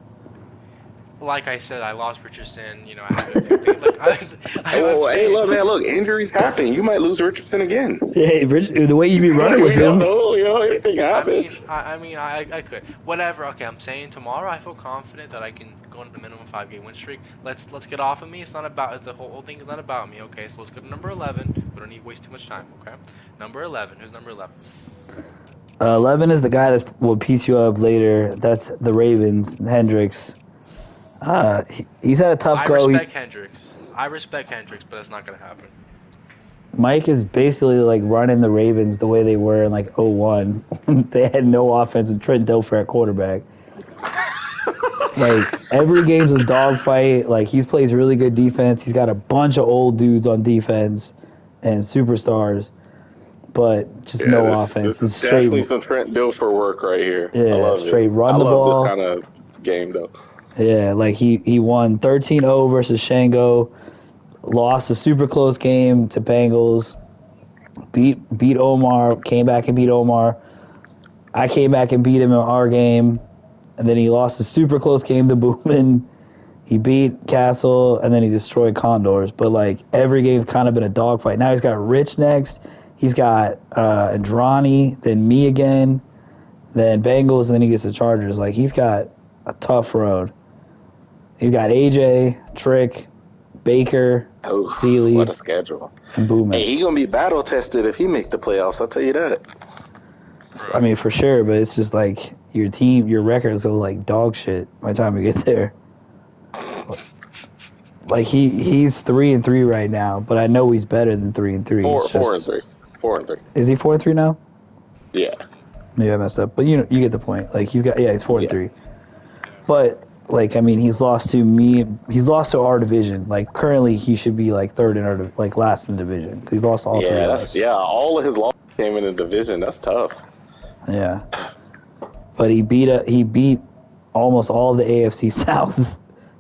Like I said, I lost Richardson. I had to hey, look, injuries happen. You might lose Richardson again. Hey, the way you be running with him. Anything happens. I could. Whatever. Okay, I'm saying tomorrow. I feel confident that I can go on the minimum 5-game win streak. Let's get off of me. It's not about the whole thing is not about me. Okay, so let's go to number 11. We don't need to waste too much time. Okay, number 11. Who's number 11? 11 is the guy that will piece you up later. That's the Ravens. Hendricks. He's had a tough go. I respect Hendricks, but it's not going to happen. Mike is basically like running the Ravens the way they were in like 01. They had no offense and Trent Dilfer at quarterback. Like every game's a dogfight. Like he plays really good defense. He's got a bunch of old dudes on defense and superstars, but just no offense. This is definitely some Trent Dilfer work right here. Yeah, I love straight it. run the ball. I love this kind of game though. Yeah, like he won 13-0 versus Shango, lost a super close game to Bengals, beat Omar, came back and beat Omar. I came back and beat him in our game, and then he lost a super close game to Boomman. He beat Castle, and then he destroyed Condors. But like every game's kind of been a dogfight. Now he's got Rich next. He's got Andrani, then me again, then Bengals, and then he gets the Chargers. Like he's got a tough road. He's got AJ, Trick, Baker, Seeley. What a schedule. And Boomman. Hey, he's going to be battle tested if he make the playoffs, I'll tell you that. I mean, for sure, but it's just like your team, your records are like dog shit by the time we get there. Like he's 3-3 right now, but I know he's better than 3-3. 4-3. 4-3. Is he 4-3 now? Yeah. Maybe I messed up, but you get the point. Like he's 4-3. But like I mean, he's lost to me. He's lost to our division. Like currently, he should be like third in our last in the division. He's lost all 3 of us. All of his losses came in the division. That's tough. Yeah, but he beat almost all of the AFC South.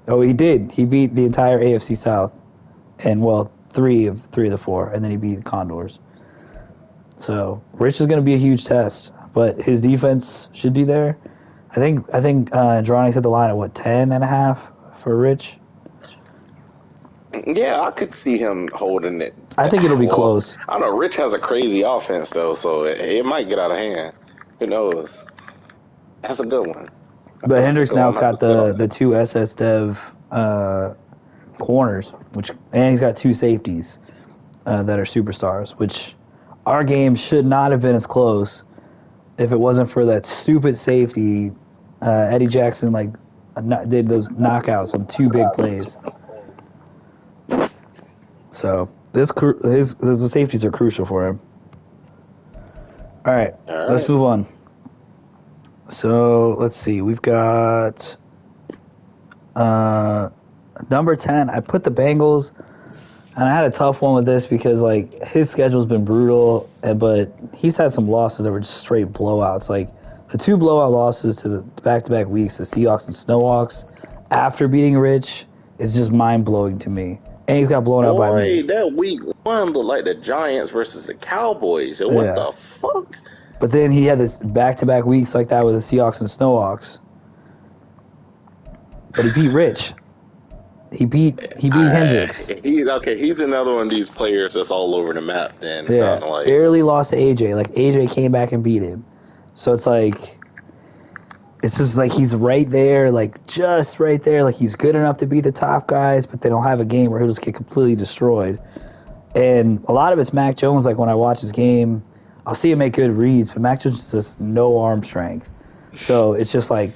Oh, he did. He beat the entire AFC South, and 3 of the 4, and then he beat the Condors. So Rich is going to be a huge test, but his defense should be there. I think Andrani set the line at 10.5 for Rich. Yeah, I could see him holding it. I think it'll be close. I don't know. Rich has a crazy offense though, so it might get out of hand. Who knows? That's a good one. But Hendricks now's got the 2 SS Dev corners, and he's got 2 safeties that are superstars, which our game should not have been as close if it wasn't for that stupid safety, Eddie Jackson did those knockouts on 2 big plays. So the safeties are crucial for him. All right, let's move on. So let's see. We've got number 10. I put the Bengals, and I had a tough one with this because his schedule's been brutal, but he's had some losses that were just straight blowouts. Like the 2 blowout losses to the back-to-back weeks, the Seahawks and Snowhawks, after beating Rich, is just mind-blowing to me. And he's got blown out by me. That week 1 looked like the Giants versus the Cowboys. What the fuck? But then he had this back-to-back weeks like that with the Seahawks and Snowhawks. But he beat Rich. He beat Hendricks. He's another one of these players that's all over the map then. Yeah, barely lost to AJ. AJ came back and beat him. So it's just he's right there, just right there. He's good enough to beat the top guys, but they don't have a game where he'll just get completely destroyed. And a lot of it's Mac Jones. When I watch his game, I'll see him make good reads, but Mac Jones is just no arm strength. So it's just throwing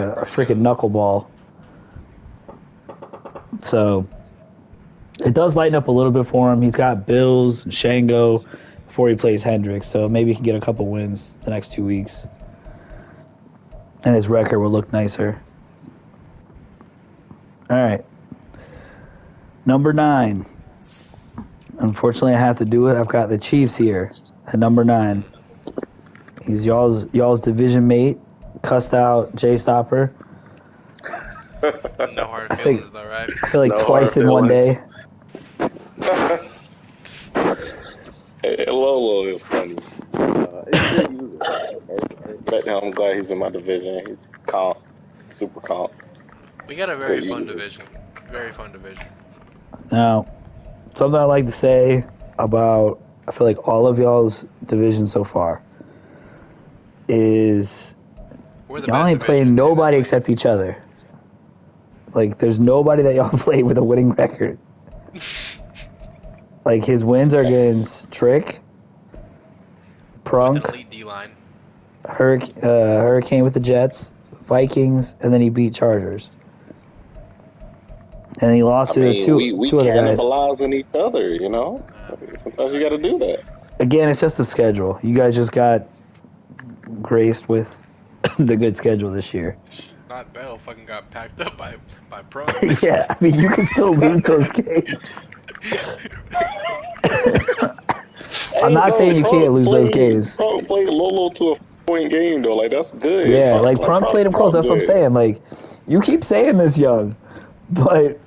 a freaking knuckleball. So it does lighten up a little bit for him. He's got Bills and Shango before he plays Hendricks, so maybe he can get a couple wins the next 2 weeks. And his record will look nicer. All right. Number 9. Unfortunately, I have to do it. I've got the Chiefs here at number 9. He's y'all's division mate. Cussed out Jay Stopper. No hard feelings, though, right? I feel twice in one day. Lolo is funny. I'm glad he's in my division. He's super comp. We got a very fun division. Very fun division. Now, something I like to say about, I feel all of y'all's division so far is y'all ain't playing nobody except each other. There's nobody that y'all play with a winning record. His wins are against Trick, Prunk, with elite D-line. Hurricane with the Jets, Vikings, and then he beat Chargers. And he lost to two other guys. We cannibalizing each other, Sometimes you got to do that. Again, it's just the schedule. You guys just got graced with the good schedule this year. Not Bell fucking got packed up by Pro. Yeah, you can still lose those games. I'm not saying you can't lose those games. Prunk played Lolo to a 4-point game, though. That's good. Yeah, Prunk played him close. That's what I'm saying. You keep saying this, Young. But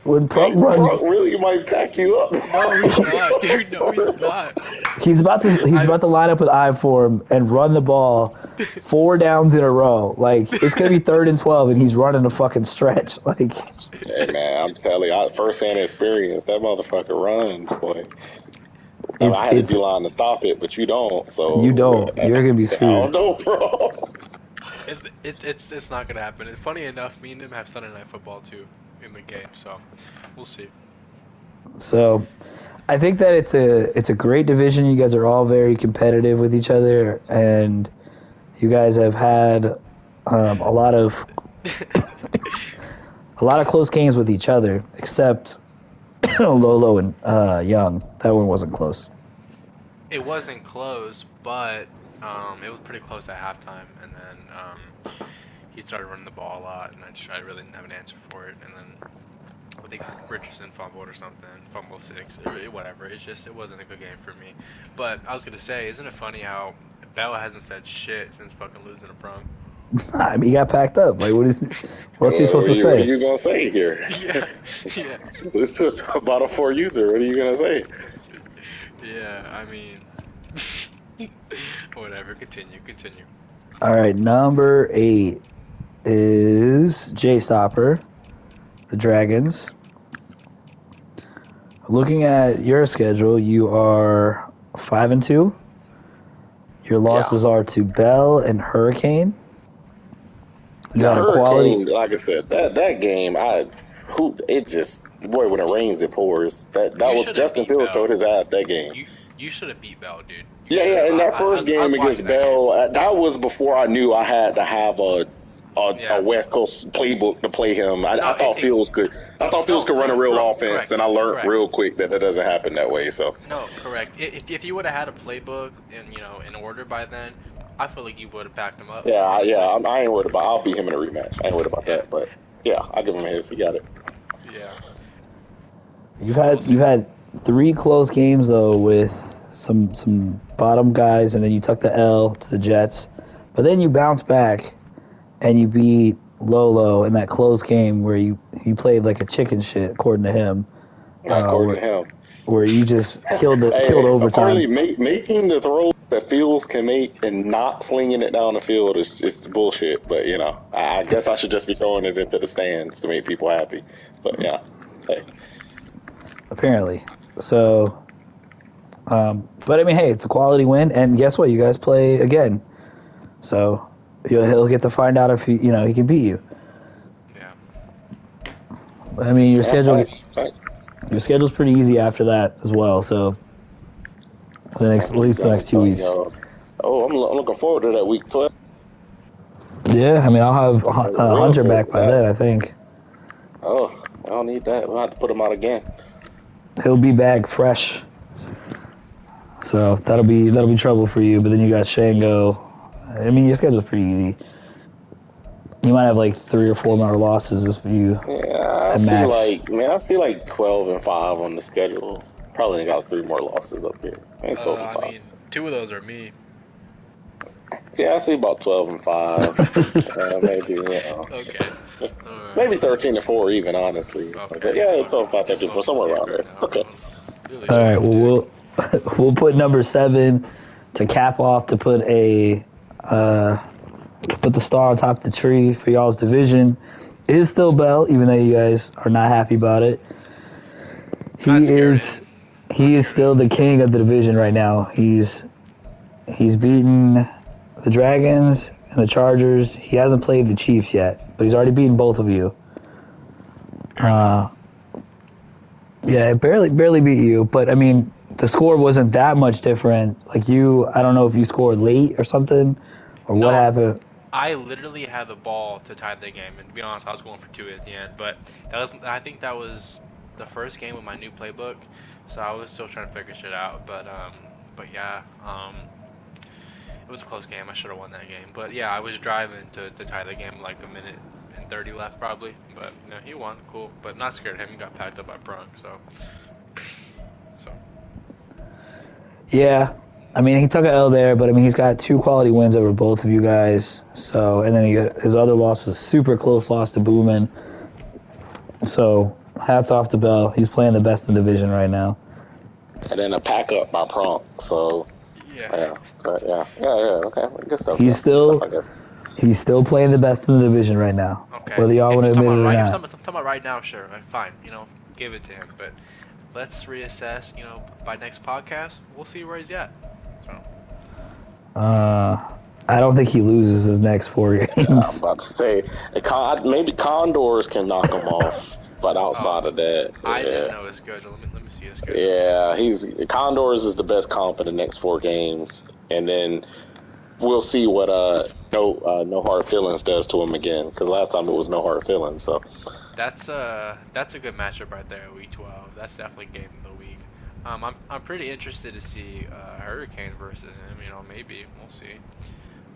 when Prunk runs... Prunk really might pack you up. No, he's not, dude. No, he's not. He's about to line up with I for him and run the ball 4 downs in a row. It's going to be 3rd and 12, and he's running a fucking stretch. Hey, man, I'm telling you, first-hand experience, that motherfucker runs, boy. I had to be line to stop it, but you don't, so... You don't. You're going to be screwed. I don't know, bro. It's not going to happen. Funny enough, me and him have Sunday Night Football, too, in the game, so we'll see. So, I think that it's a great division. You guys are all very competitive with each other, and you guys have had a lot of close games with each other, except Lolo and Young. That one wasn't close. It wasn't close, but it was pretty close at halftime, and then he started running the ball a lot, and I really didn't have an answer for it, and then I think Richardson fumbled or something, fumble 6, whatever. It wasn't a good game for me. But I was gonna say, isn't it funny how Bella hasn't said shit since fucking losing to Prunk? I mean, he got packed up. What's he supposed to say? What are you gonna say here? Yeah. This is a bottle 4 user. What are you gonna say? Yeah, I mean, whatever. Continue. All right, number 8 is Jay Stopper, the Dragons. Looking at your schedule, you are 5-2. Your losses are to Bell and Hurricane. You got a quality. Like I said, that game, when it rains, it pours. That was Justin Fields showed his ass that game. You should have beat Bell, dude. Yeah, yeah. In that first game against Bell, that was before I knew I had to have a West Coast playbook to play him. I thought Fields could. I thought Fields could run a real offense, and I learned real quick that doesn't happen that way. So no, correct. If you would have had a playbook and in order by then, I feel like you would have backed him up. Yeah, I ain't worried about. I'll beat him in a rematch. I ain't worried about that. But yeah, I'll give him his. He got it. Yeah. You've had 3 close games though with some bottom guys, and then you took the L to the Jets, but then you bounce back and you beat Lolo in that close game where you played like a chicken shit, according to him. According to him, where you just killed overtime. Apparently, making the throws that Fields can make and not slinging it down the field is just bullshit. But I guess I should just be throwing it into the stands to make people happy. But yeah, hey. Apparently, so. But I mean, hey, it's a quality win, and guess what? You guys play again, so he'll get to find out if he can beat you. Yeah. I mean, your schedule's pretty easy after that as well. So at least the next 2 weeks. Oh, I'm looking forward to that week 12. Yeah, I mean, I'll have Hunter back by then, I think. Oh, I don't need that. We'll have to put him out again. He'll be back fresh. So that'll be trouble for you. But then you got Shango. I mean, your schedule's pretty easy. You might have like 3 or 4 more losses if you. Yeah, I see like 12-5 on the schedule. Probably got 3 more losses up here. I mean, 2 of those are me. See, I see about 12-5. Maybe Okay. Maybe 13-4 even, honestly. Okay. But yeah, 12-5, 13-4, somewhere around there. Okay. All right. Well, we'll put number 7 to cap off to put put the star on top of the tree for y'all's division. It is still Bell, even though you guys are not happy about it. He is still the king of the division right now. He's beaten the Dragons and the Chargers. He hasn't played the Chiefs yet, but he's already beaten both of you. Yeah, barely beat you, but I mean, the score wasn't that much different. Like I don't know if you scored late or something, or what happened. I literally had the ball to tie the game, and to be honest, I was going for 2 at the end. But I think that was the first game with my new playbook, so I was still trying to figure shit out. But yeah, it was a close game. I should have won that game. But yeah, I was driving to tie the game like 1 minute and 30 left probably. But he won, cool. But not scared of him. He got packed up by Prunk, so. Yeah, I mean, he took an L there, but I mean, he's got 2 quality wins over both of you guys. So, and then his other loss was a super close loss to Boomin. So, hats off to Bell. He's playing the best in the division right now. And then a pack up by Prunk. So, yeah, okay, good stuff. He's still playing the best in the division right now. Okay. Whether y'all want to admit it or not. If I'm talking about right now, sure, fine. Give it to him, but. Let's reassess, by next podcast, we'll see where he's at. So. I don't think he loses his next 4 games. Yeah, I'm about to say, maybe Condors can knock him off, but outside of that, I didn't know his schedule. Let me see his schedule. Yeah, Condors is the best comp in the next 4 games, and then we'll see what No Hard Feelings does to him again, because last time it was No Hard Feelings, so. That's a good matchup right there, week 12. That's definitely game of the week. I'm pretty interested to see Hurricanes versus him. Maybe we'll see.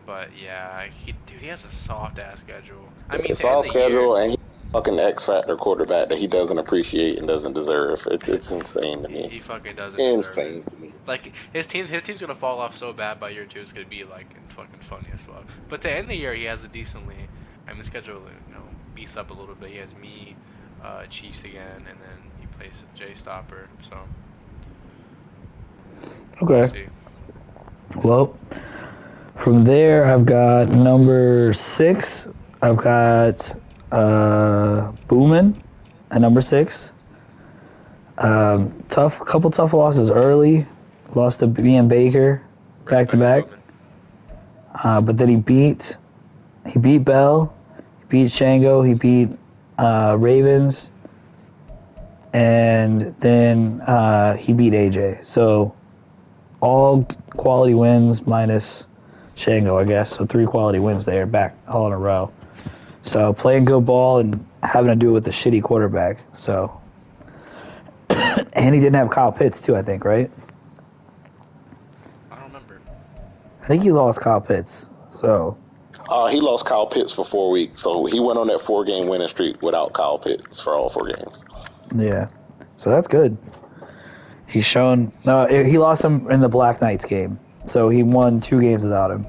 But yeah, he has a soft ass schedule. I mean, soft schedule, and he's fucking X Factor quarterback that he doesn't appreciate and doesn't deserve. It's insane to me. He fucking doesn't. Insane deserve it. Like his team's gonna fall off so bad by year 2. It's gonna be like fucking funny as fuck. But to end the year, he has a decently. Schedule beefs up a little bit. He has me, Chiefs again, and then he plays Jay Stopper. So. Okay. Well, from there I've got number 6. I've got Boomin at number 6. Couple tough losses early. Lost to me and Baker back to back. But then he beat Bell. Beat Shango, he beat Ravens, and then he beat AJ. So all quality wins minus Shango, I guess. So 3 quality wins there, back all in a row. So playing good ball and having to do it with a shitty quarterback. So, and he didn't have Kyle Pitts too, I think, right? I don't remember. I think he lost Kyle Pitts. So He lost Kyle Pitts for 4 weeks, so he went on that 4-game winning streak without Kyle Pitts for all 4 games. yeah, so that's good. He's shown. No, he lost him in the Black Knights game. So he won 2 games without him.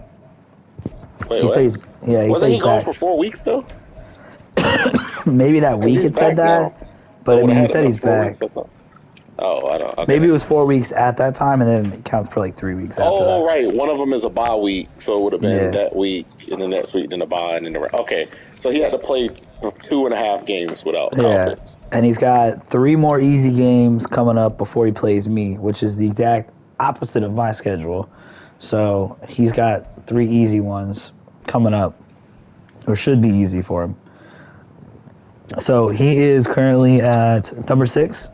Wait, He what? says, yeah, Wasn't he gone back. for 4 weeks though? Maybe that week he's it said back that, now. but I Would've mean, he had said about he's 4 back. weeks, I thought. Oh, I don't. Okay. Maybe it was 4 weeks at that time, and then it counts for like 3 weeks after that. Oh, right. One of them is a bye week, so it would have been Yeah. that week, and the next week, then a bye, and then the okay. So he had to play 2.5 games without Kyle Yeah, Pitts. and he's got 3 more easy games coming up before he plays me, which is the exact opposite of my schedule. So he's got 3 easy ones coming up, or should be easy for him. So he is currently at number 6.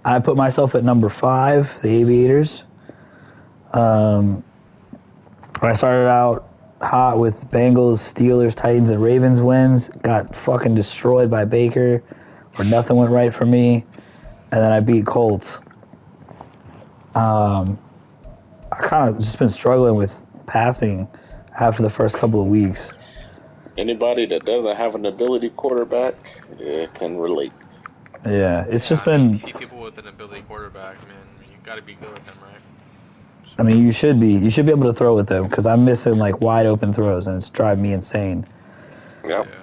I put myself at number 5, the Aviators. I started out hot with Bengals, Steelers, Titans, and Ravens wins. Got fucking destroyed by Baker, where nothing went right for me. And then I beat Colts. I kind of just been struggling with passing after the first couple of weeks. Anybody that doesn't have an ability quarterback can relate. Yeah, it's just I mean, been... people with an ability quarterback, man, I mean, you got to be good with them, right? I mean, you should be able to throw with them, because I'm missing like wide open throws, and it's driving me insane. Yep. Yeah.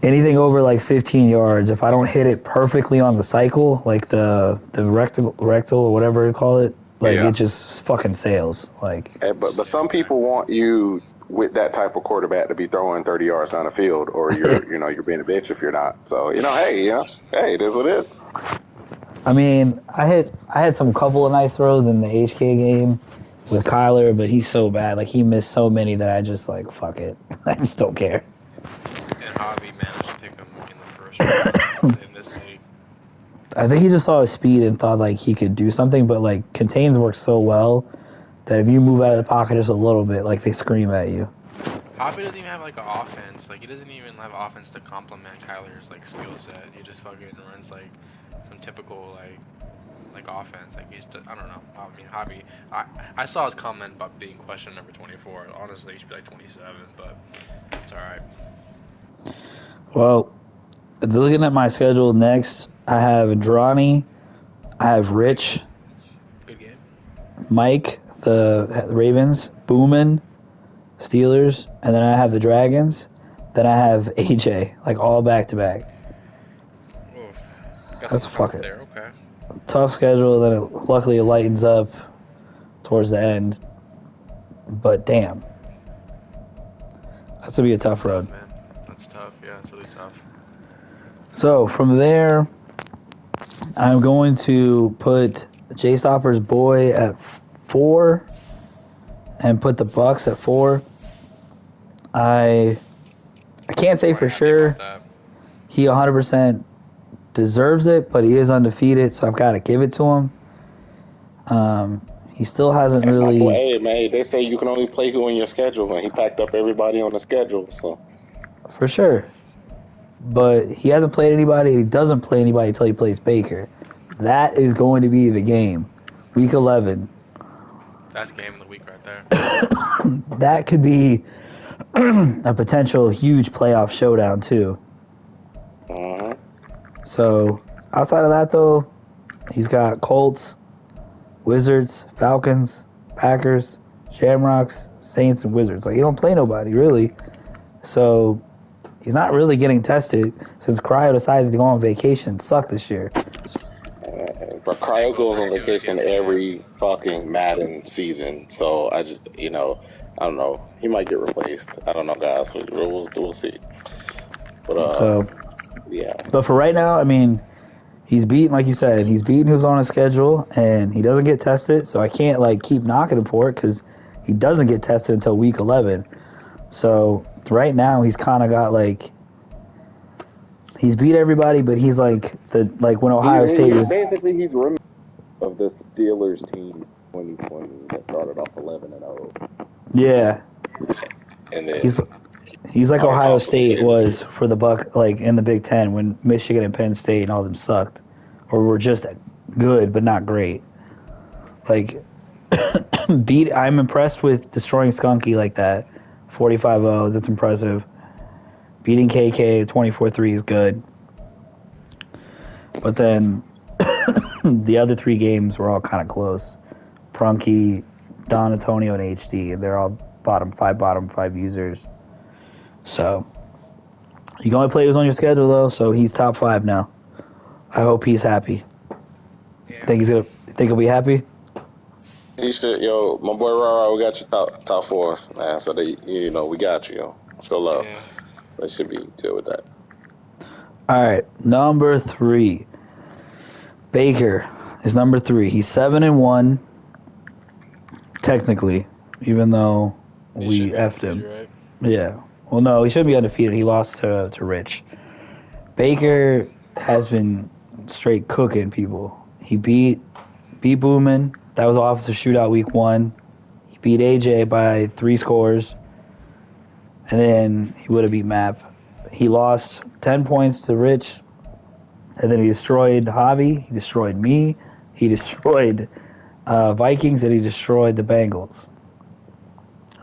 Anything over like 15 yards, if I don't hit it perfectly on the cycle, like the rectal or whatever you call it, like Yeah. it just fucking sails. Like, But some people want you with that type of quarterback to be throwing 30 yards down the field, or you're you're being a bitch if you're not. So hey, it is what it is. I mean, I had some couple of nice throws in the HK game with Kyler, but he's so bad. Like, he missed so many that I just like, fuck it. I just don't care. And Javi managed to pick him in the first round in this league. I think he just saw his speed and thought like he could do something, but like contains works so well that if you move out of the pocket just a little bit, like they scream at you. Javi doesn't even have like an offense. Like he doesn't even have offense to complement Kyler's like skill set. He just fucking runs like some typical like offense. Like he's just, I don't know. I mean Javi. I saw his comment about being question number 24. Honestly, he should be like 27, but it's all right. Well, looking at my schedule next, I have Dronny, I have Rich, Good game. Mike, the Ravens, Boomin, Steelers, and then I have the Dragons. Then I have AJ, like all back to back. Oof. Got That's some fuck help it. there. Okay. Tough schedule, then luckily it lightens up towards the end. But damn. That's going to be a tough road. Man, that's tough. Yeah, it's really tough. So from there, I'm going to put Jay Stopper's boy at 4 and put the Bucks at 4. I can't say for sure he 100% deserves it, but he is undefeated, so I've got to give it to him. He still hasn't really... Hey, man, they say you can only play who in your schedule, and he packed up everybody on the schedule, so... For sure. But he hasn't played anybody, and he doesn't play anybody until he plays Baker. That is going to be the game. Week 11. That's game of the week right there. That could be a potential huge playoff showdown, too. Uh-huh. So, outside of that, though, he's got Colts, Wizards, Falcons, Packers, Shamrocks, Saints, and Wizards. Like, he don't play nobody, really. So, he's not really getting tested since Cryo decided to go on vacation. Sucked this year. But Cryo goes on vacation every fucking Madden season, so I just, I don't know. He might get replaced. I don't know, guys. We'll see. But, yeah. But for right now, I mean, he's beaten, like you said, he's beaten who's on his schedule, and he doesn't get tested, so I can't, like, keep knocking him for it because he doesn't get tested until week 11. So right now, he's kind of got, like, he's beat everybody, but he's like when Ohio State was... Basically, he's removed of the Steelers team. 2020 that started off 11-0, Yeah, and then he's like all the Ohio conference State games. was for the Buck, like in the Big Ten when Michigan and Penn State and all them sucked, or were just good but not great. Like I'm impressed with destroying Skunky like that. 45-0, that's impressive. Beating KK 24-3 is good. But then the other 3 games were all kind of close. Prunky, Don Antonio, and HD, and they're all bottom five users. So you can only play who's on your schedule though, so he's top 5 now. I hope he's happy. Yeah. Think he'll be happy? He should, yo, my boy Rara, we got you top 4, man. So we got you, yo. Show love. Yeah. So they should be good with that. All right, number 3. Baker is number 3. He's 7-1 technically, even though we effed him. Right? Yeah. Well, no, he shouldn't be undefeated. He lost to Rich. Baker has been straight cooking people. He beat Boomin. That was Officer Shootout week 1. He beat AJ by 3 scores. And then he would have beat Map. He lost 10 points to Rich. And then he destroyed Javi. He destroyed me. He destroyed Vikings. And he destroyed the Bengals.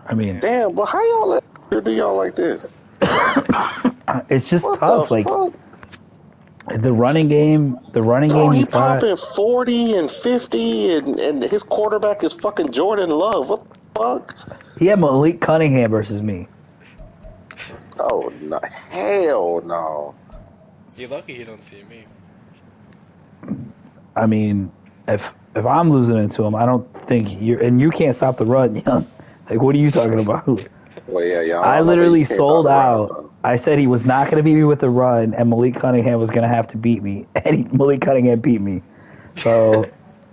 I mean... Damn, but how y'all do y'all like this? It's just What tough. the Like... fuck? The running game He he's got, popping 40 and 50, and his quarterback is fucking Jordan Love. What the fuck? he had Malik Cunningham versus me. Oh, no. Hell no. You're lucky he don't see me. I mean, if I'm losing it to him, I don't think you can't stop the run, young. Like, what are you talking about? Well, yeah. I literally sold out. I said he was not going to beat me with the run, and Malik Cunningham was going to have to beat me, and Malik Cunningham beat me. So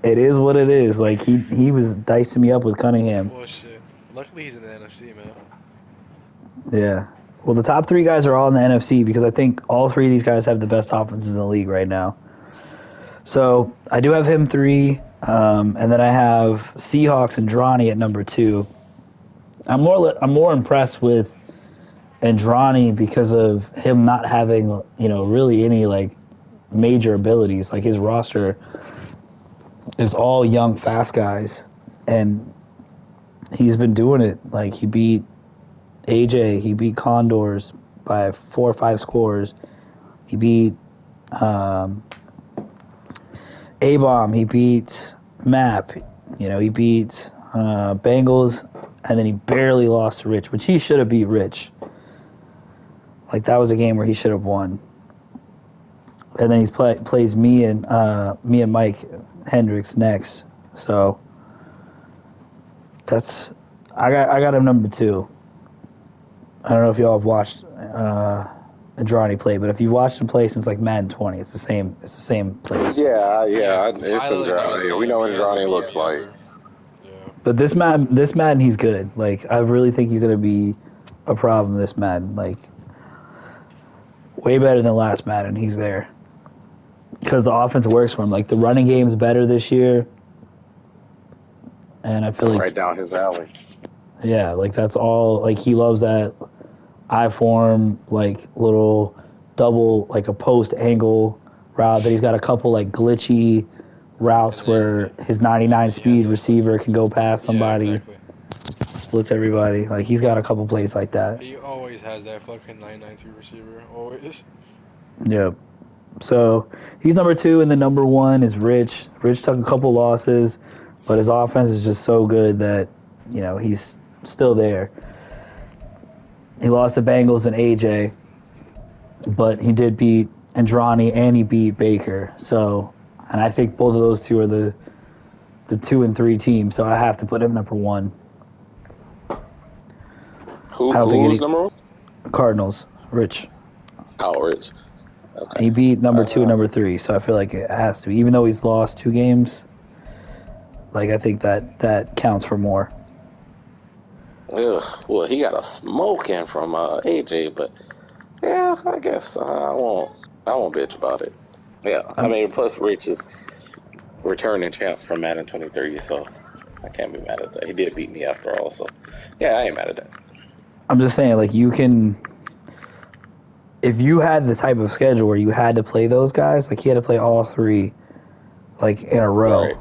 it is what it is. Like he was dicing me up with Cunningham. Bullshit. Luckily he's in the NFC, man. Yeah. Well, the top 3 guys are all in the NFC because I think all 3 of these guys have the best offenses in the league right now. So I do have him 3, and then I have Seahawks and Droney at number 2. I'm more impressed with Andrani because of him not having, really any like major abilities. Like his roster is all young, fast guys, and he's been doing it. Like he beat AJ, he beat Condors by 4 or 5 scores. He beat A-Bomb. He beat Map. He beat Bengals, and then he barely lost to Rich, which he should have beat Rich. Like, that was a game where he should have won. And then he plays me and Mike Hendricks next. So I got him number 2. I don't know if y'all have watched Andrani play, but if you've watched him play since like Madden 20, it's the same place. Yeah, it's Andrani. We know what Andrani looks like. Yeah. But this Madden, he's good. Like, I really think he's gonna be a problem this Madden. Like, way better than last Madden. He's there because the offense works for him. Like, the running game's better this year, and I feel like Right down his alley. Yeah, like that's all. Like he loves that I-form, like little double, like a post angle route. That he's got a couple like glitchy routes where his 99 speed receiver can go past somebody, Yeah, exactly. splits everybody. Like he's got a couple plays like that. He always has that fucking 99 speed receiver. Always. Yep. So he's number 2, and the number 1 is Rich. Rich took a couple losses, but his offense is just so good that he's still there. He lost to Bengals and AJ, but he did beat Andrani and he beat Baker. So, and I think both of those 2 are the 2 and 3 teams. So I have to put him number 1. Who's number 1? Cardinals. Rich. Oh, Rich. Okay. He beat number 2 and number 3. So I feel like it has to be, even though he's lost 2 games. Like I think that counts for more. Ugh, well, he got a smoking from AJ, but yeah, I guess I won't bitch about it. Yeah, I mean, plus Rich is returning champ from Madden 23, so I can't be mad at that. He did beat me after all, so yeah, I ain't mad at that. I'm just saying, like, you can, if you had the type of schedule where you had to play those guys, like he had to play all three, like in a row, Right.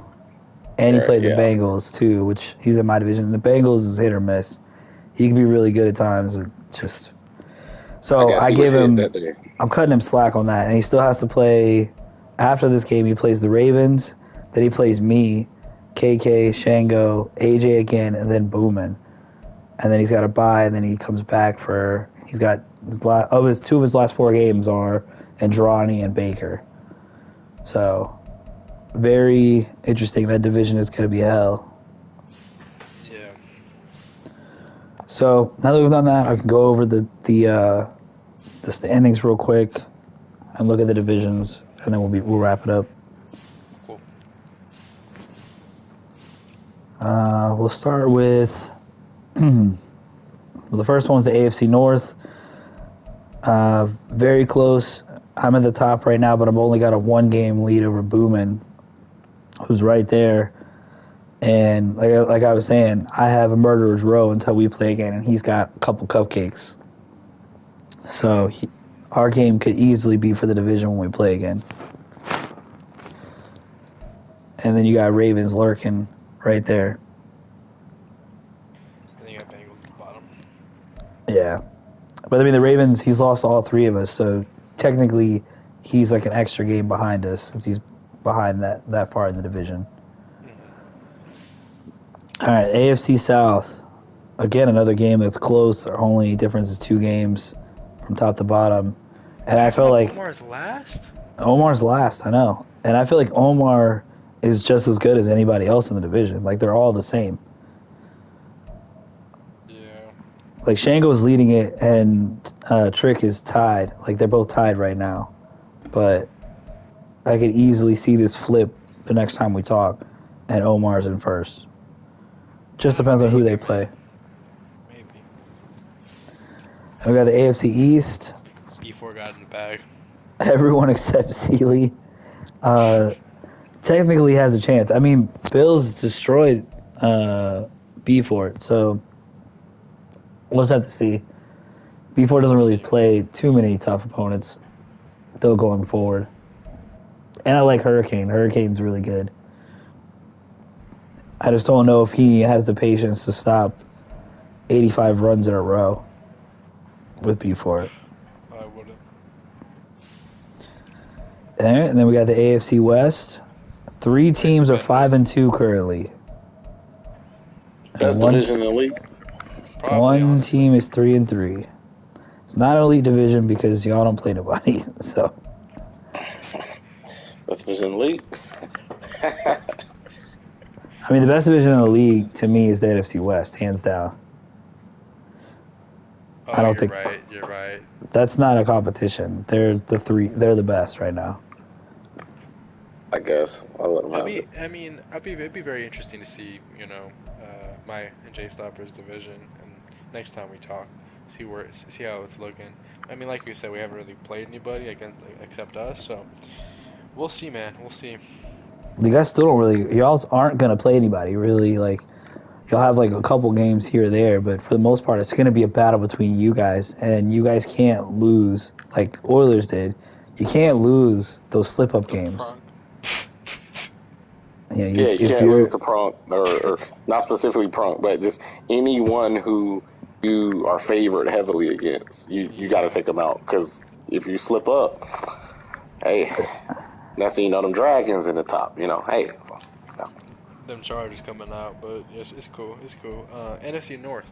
and he played the Yeah. Bengals too, which he's in my division. The Bengals is hit or miss. He can be really good at times. Just so guess I he was gave hit him. that day. I'm cutting him slack on that, and he still has to play. After this game, he plays the Ravens. Then he plays me, KK, Shango, AJ again, and then Boomin. And then he's got a bye, and then he comes back for. He's got two of his last 4 games are Andrani and Baker. So very interesting. That division is going to be hell. Yeah. So now that we've done that, I can go over the standings real quick and look at the divisions, and then we'll wrap it up. Cool. We'll start with well, the first one was the AFC North. Very close. I'm at the top right now, but I've only got a 1-game lead over Boomin, who's right there. And like I was saying, I have a murderer's row until we play again, and he's got a couple cupcakes. So our game could easily be for the division when we play again. And then you got Ravens lurking right there. And then you got Bengals at the bottom. Yeah. But I mean, the Ravens, he's lost all 3 of us, so technically he's like an extra game behind us since he's behind that far in the division. All right, AFC South. Again, another game that's close. Our only difference is 2 games from top to bottom. And I feel like Omar's last? Omar's last, I know. And I feel like Omar is just as good as anybody else in the division. Like, they're all the same. Yeah. Like, Shango's leading it, and Trick is tied. Like, they're both tied right now. But I could easily see this flip the next time we talk, and Omar's in first. Just depends on who they play. Maybe. And we got the AFC East. B4 got in the bag. Everyone except Sealy technically has a chance. I mean, Bills destroyed B4, so we'll just have to see. B4 doesn't really play too many tough opponents, though, going forward. And I like Hurricane. Hurricane's really good. I just don't know if he has the patience to stop 85 runs in a row with B4. I wouldn't. And then we got the AFC West. 3 teams are 5-2 currently. Best division in the league. Probably, One honestly. team is 3-3. It's not an elite division because y'all don't play nobody. So Best division in the league. I mean, the best division in the league to me is the NFC West, hands down. Oh, I don't think You're right. that's not a competition. They're the best right now. I guess I'll let him have it. It'd be very interesting to see, my and Jay Stopper's division, and next time we talk, see how it's looking. I mean, like you said, we haven't really played anybody except us, so we'll see, man. We'll see. You guys still don't really. Y'all aren't gonna play anybody really. Like, you'll have like a couple games here or there, but for the most part, it's gonna be a battle between you guys, and you guys can't lose like Oilers did. You can't lose those slip-up games. Yeah, you can't lose the prunk, or not specifically prunk, but just anyone who you are favored heavily against. You got to take them out, because if you slip up, hey, next thing you know, them Dragons in the top. Hey. So, yeah. Them Chargers coming out, but yes, it's cool. It's cool. NFC North.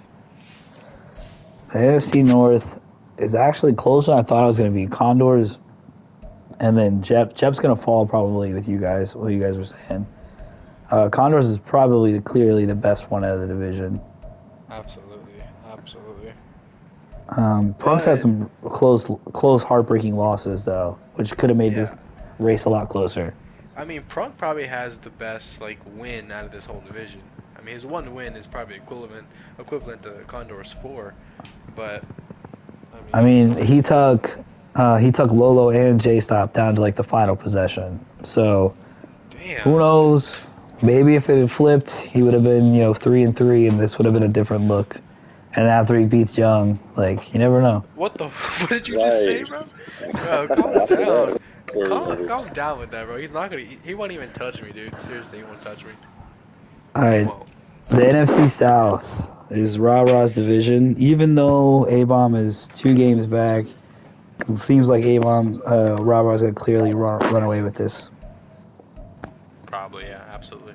The AFC North is actually closer than I thought it was going to be. Condors, and then Jep's going to fall probably with you guys, what you guys were saying. Condors is probably clearly the best one out of the division. Absolutely. Punk's had some close, heartbreaking losses, though, which could have made this race a lot closer. I mean, Prunk probably has the best win out of this whole division. I mean, his 1 win is probably equivalent to Condor's 4, but I mean, he took Lolo and J-Stop down to the final possession. So Who knows? Maybe if it had flipped, he would have been, 3-3, and this would have been a different look. And after he beats Young, like, you never know. What what did you just say, bro? Bro, calm After down. that, Calm down with that, bro. He's not gonna. He won't even touch me, dude. Seriously, he won't touch me. All He right, won't. the NFC South is Ra-Ra's division. Even though A-Bomb is 2 games back, it seems like A-Bomb, Ra-Ra's going to clearly run away with this. Probably, yeah, absolutely.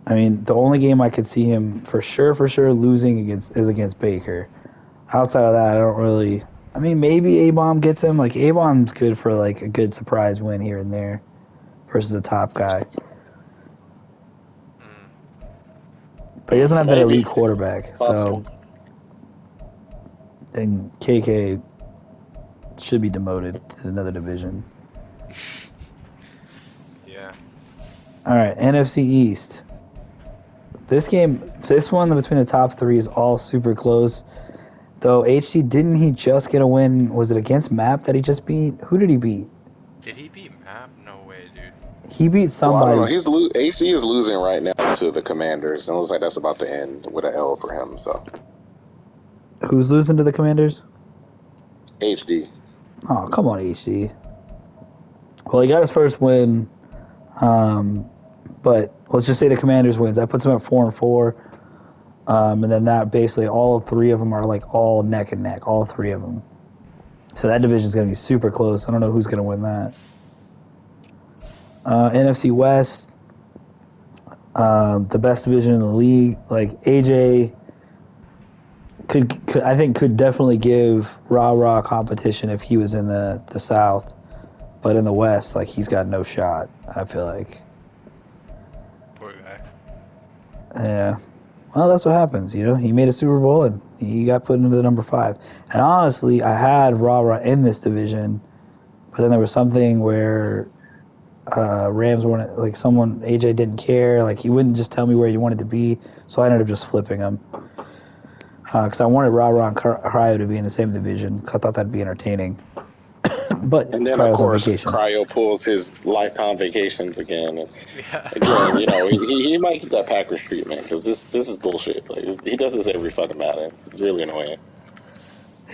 I mean, the only game I could see him for sure losing is against Baker. Outside of that, I don't really. I mean, maybe A-Bomb gets him. Like, A-Bomb's good for, like, a good surprise win here and there versus a top guy. But he doesn't have that elite quarterback. So, and KK should be demoted to another division. Yeah. All right, NFC East. This one between the top 3 is all super close. Though HD, didn't he just get a win? Was it against Map that he just beat? Who did he beat? Did he beat Map? No way, dude. He beat somebody. Well, I don't know. HD is losing right now to the Commanders. And it looks like that's about to end with an L for him. So. Who's losing to the Commanders? HD. Oh, come on, HD. Well, he got his first win, but let's just say the Commanders wins. That puts him at 4-4, and then that basically all 3 of them are like all neck and neck, all 3 of them. So that division is going to be super close. I don't know who's going to win that. NFC West, the best division in the league. Like AJ could definitely give Ra competition if he was in the South, but in the West, like he's got no shot. I feel like. Poor guy. Yeah. Well, that's what happens, He made a Super Bowl and he got put into the number 5. And honestly, I had Ra in this division, but then there was something where Rams weren't like AJ didn't care, like he wouldn't just tell me where he wanted to be, so I ended up just flipping him. Because I wanted Ra and Cryo to be in the same division. I thought that'd be entertaining. But and then Cryo's of course on vacation. Cryo pulls his lifetime vacations again. And Yeah. again, he might get that Packers treatment because this is bullshit. Like, he does this every fucking Madden. It's really annoying.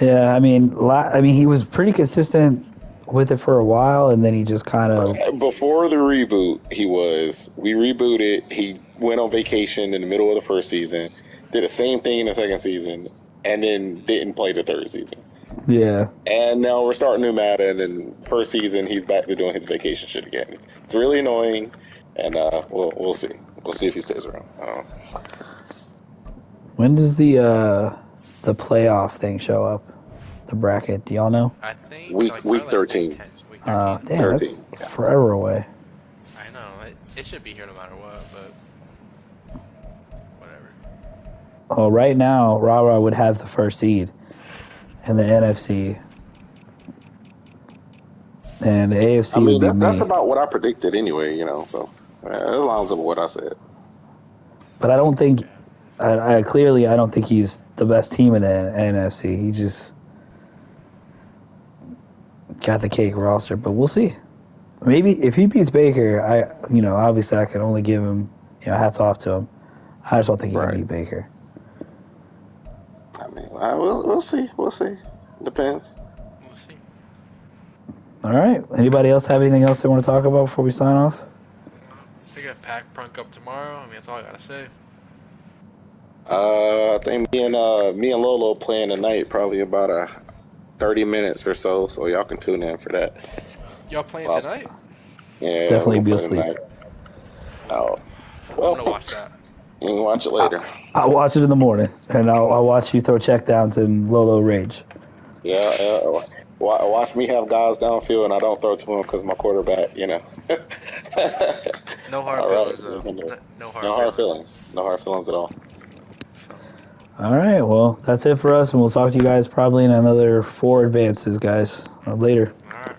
Yeah, I mean, he was pretty consistent with it for a while, and then he just kind of. Before the reboot, we rebooted. He went on vacation in the middle of the first season, did the same thing in the second season, and then didn't play the third season. Yeah. And now we're starting new Madden, and first season he's back to doing his vacation shit again. It's really annoying, and we'll see. We'll see if he stays around. When does the playoff thing show up? The bracket? Do y'all know? I think week 13. Week 13. Damn, 13. That's forever away. I know. It should be here no matter what, but whatever. Oh, right now, Ra would have the first seed in the NFC. And the AFC. I mean, would be that's me. about what I predicted anyway, so as long as of what I said. But I don't think, I don't think he's the best team in the NFC. He just got the cake roster, but we'll see. Maybe if he beats Baker, obviously I can only give him, hats off to him. I just don't think he can beat Baker. I mean, we'll see. We'll see. Depends. We'll see. All right. Anybody else have anything else they want to talk about before we sign off? We got Pack Prunk up tomorrow. I mean, that's all I gotta say. I think me and Lolo playing tonight, probably about 30 minutes or so. So y'all can tune in for that. Y'all playing tonight? Yeah, Definitely be asleep. Oh, well, I'm gonna watch that. You can watch it later. I'll watch it in the morning, and I'll watch you throw checkdowns and Lolo rage. Yeah. Watch me have guys downfield, and I don't throw to him because my quarterback, No hard feelings, though. No hard feelings. No hard feelings at all. All right. Well, that's it for us, and we'll talk to you guys probably in another 4 advances, guys. Later. All right.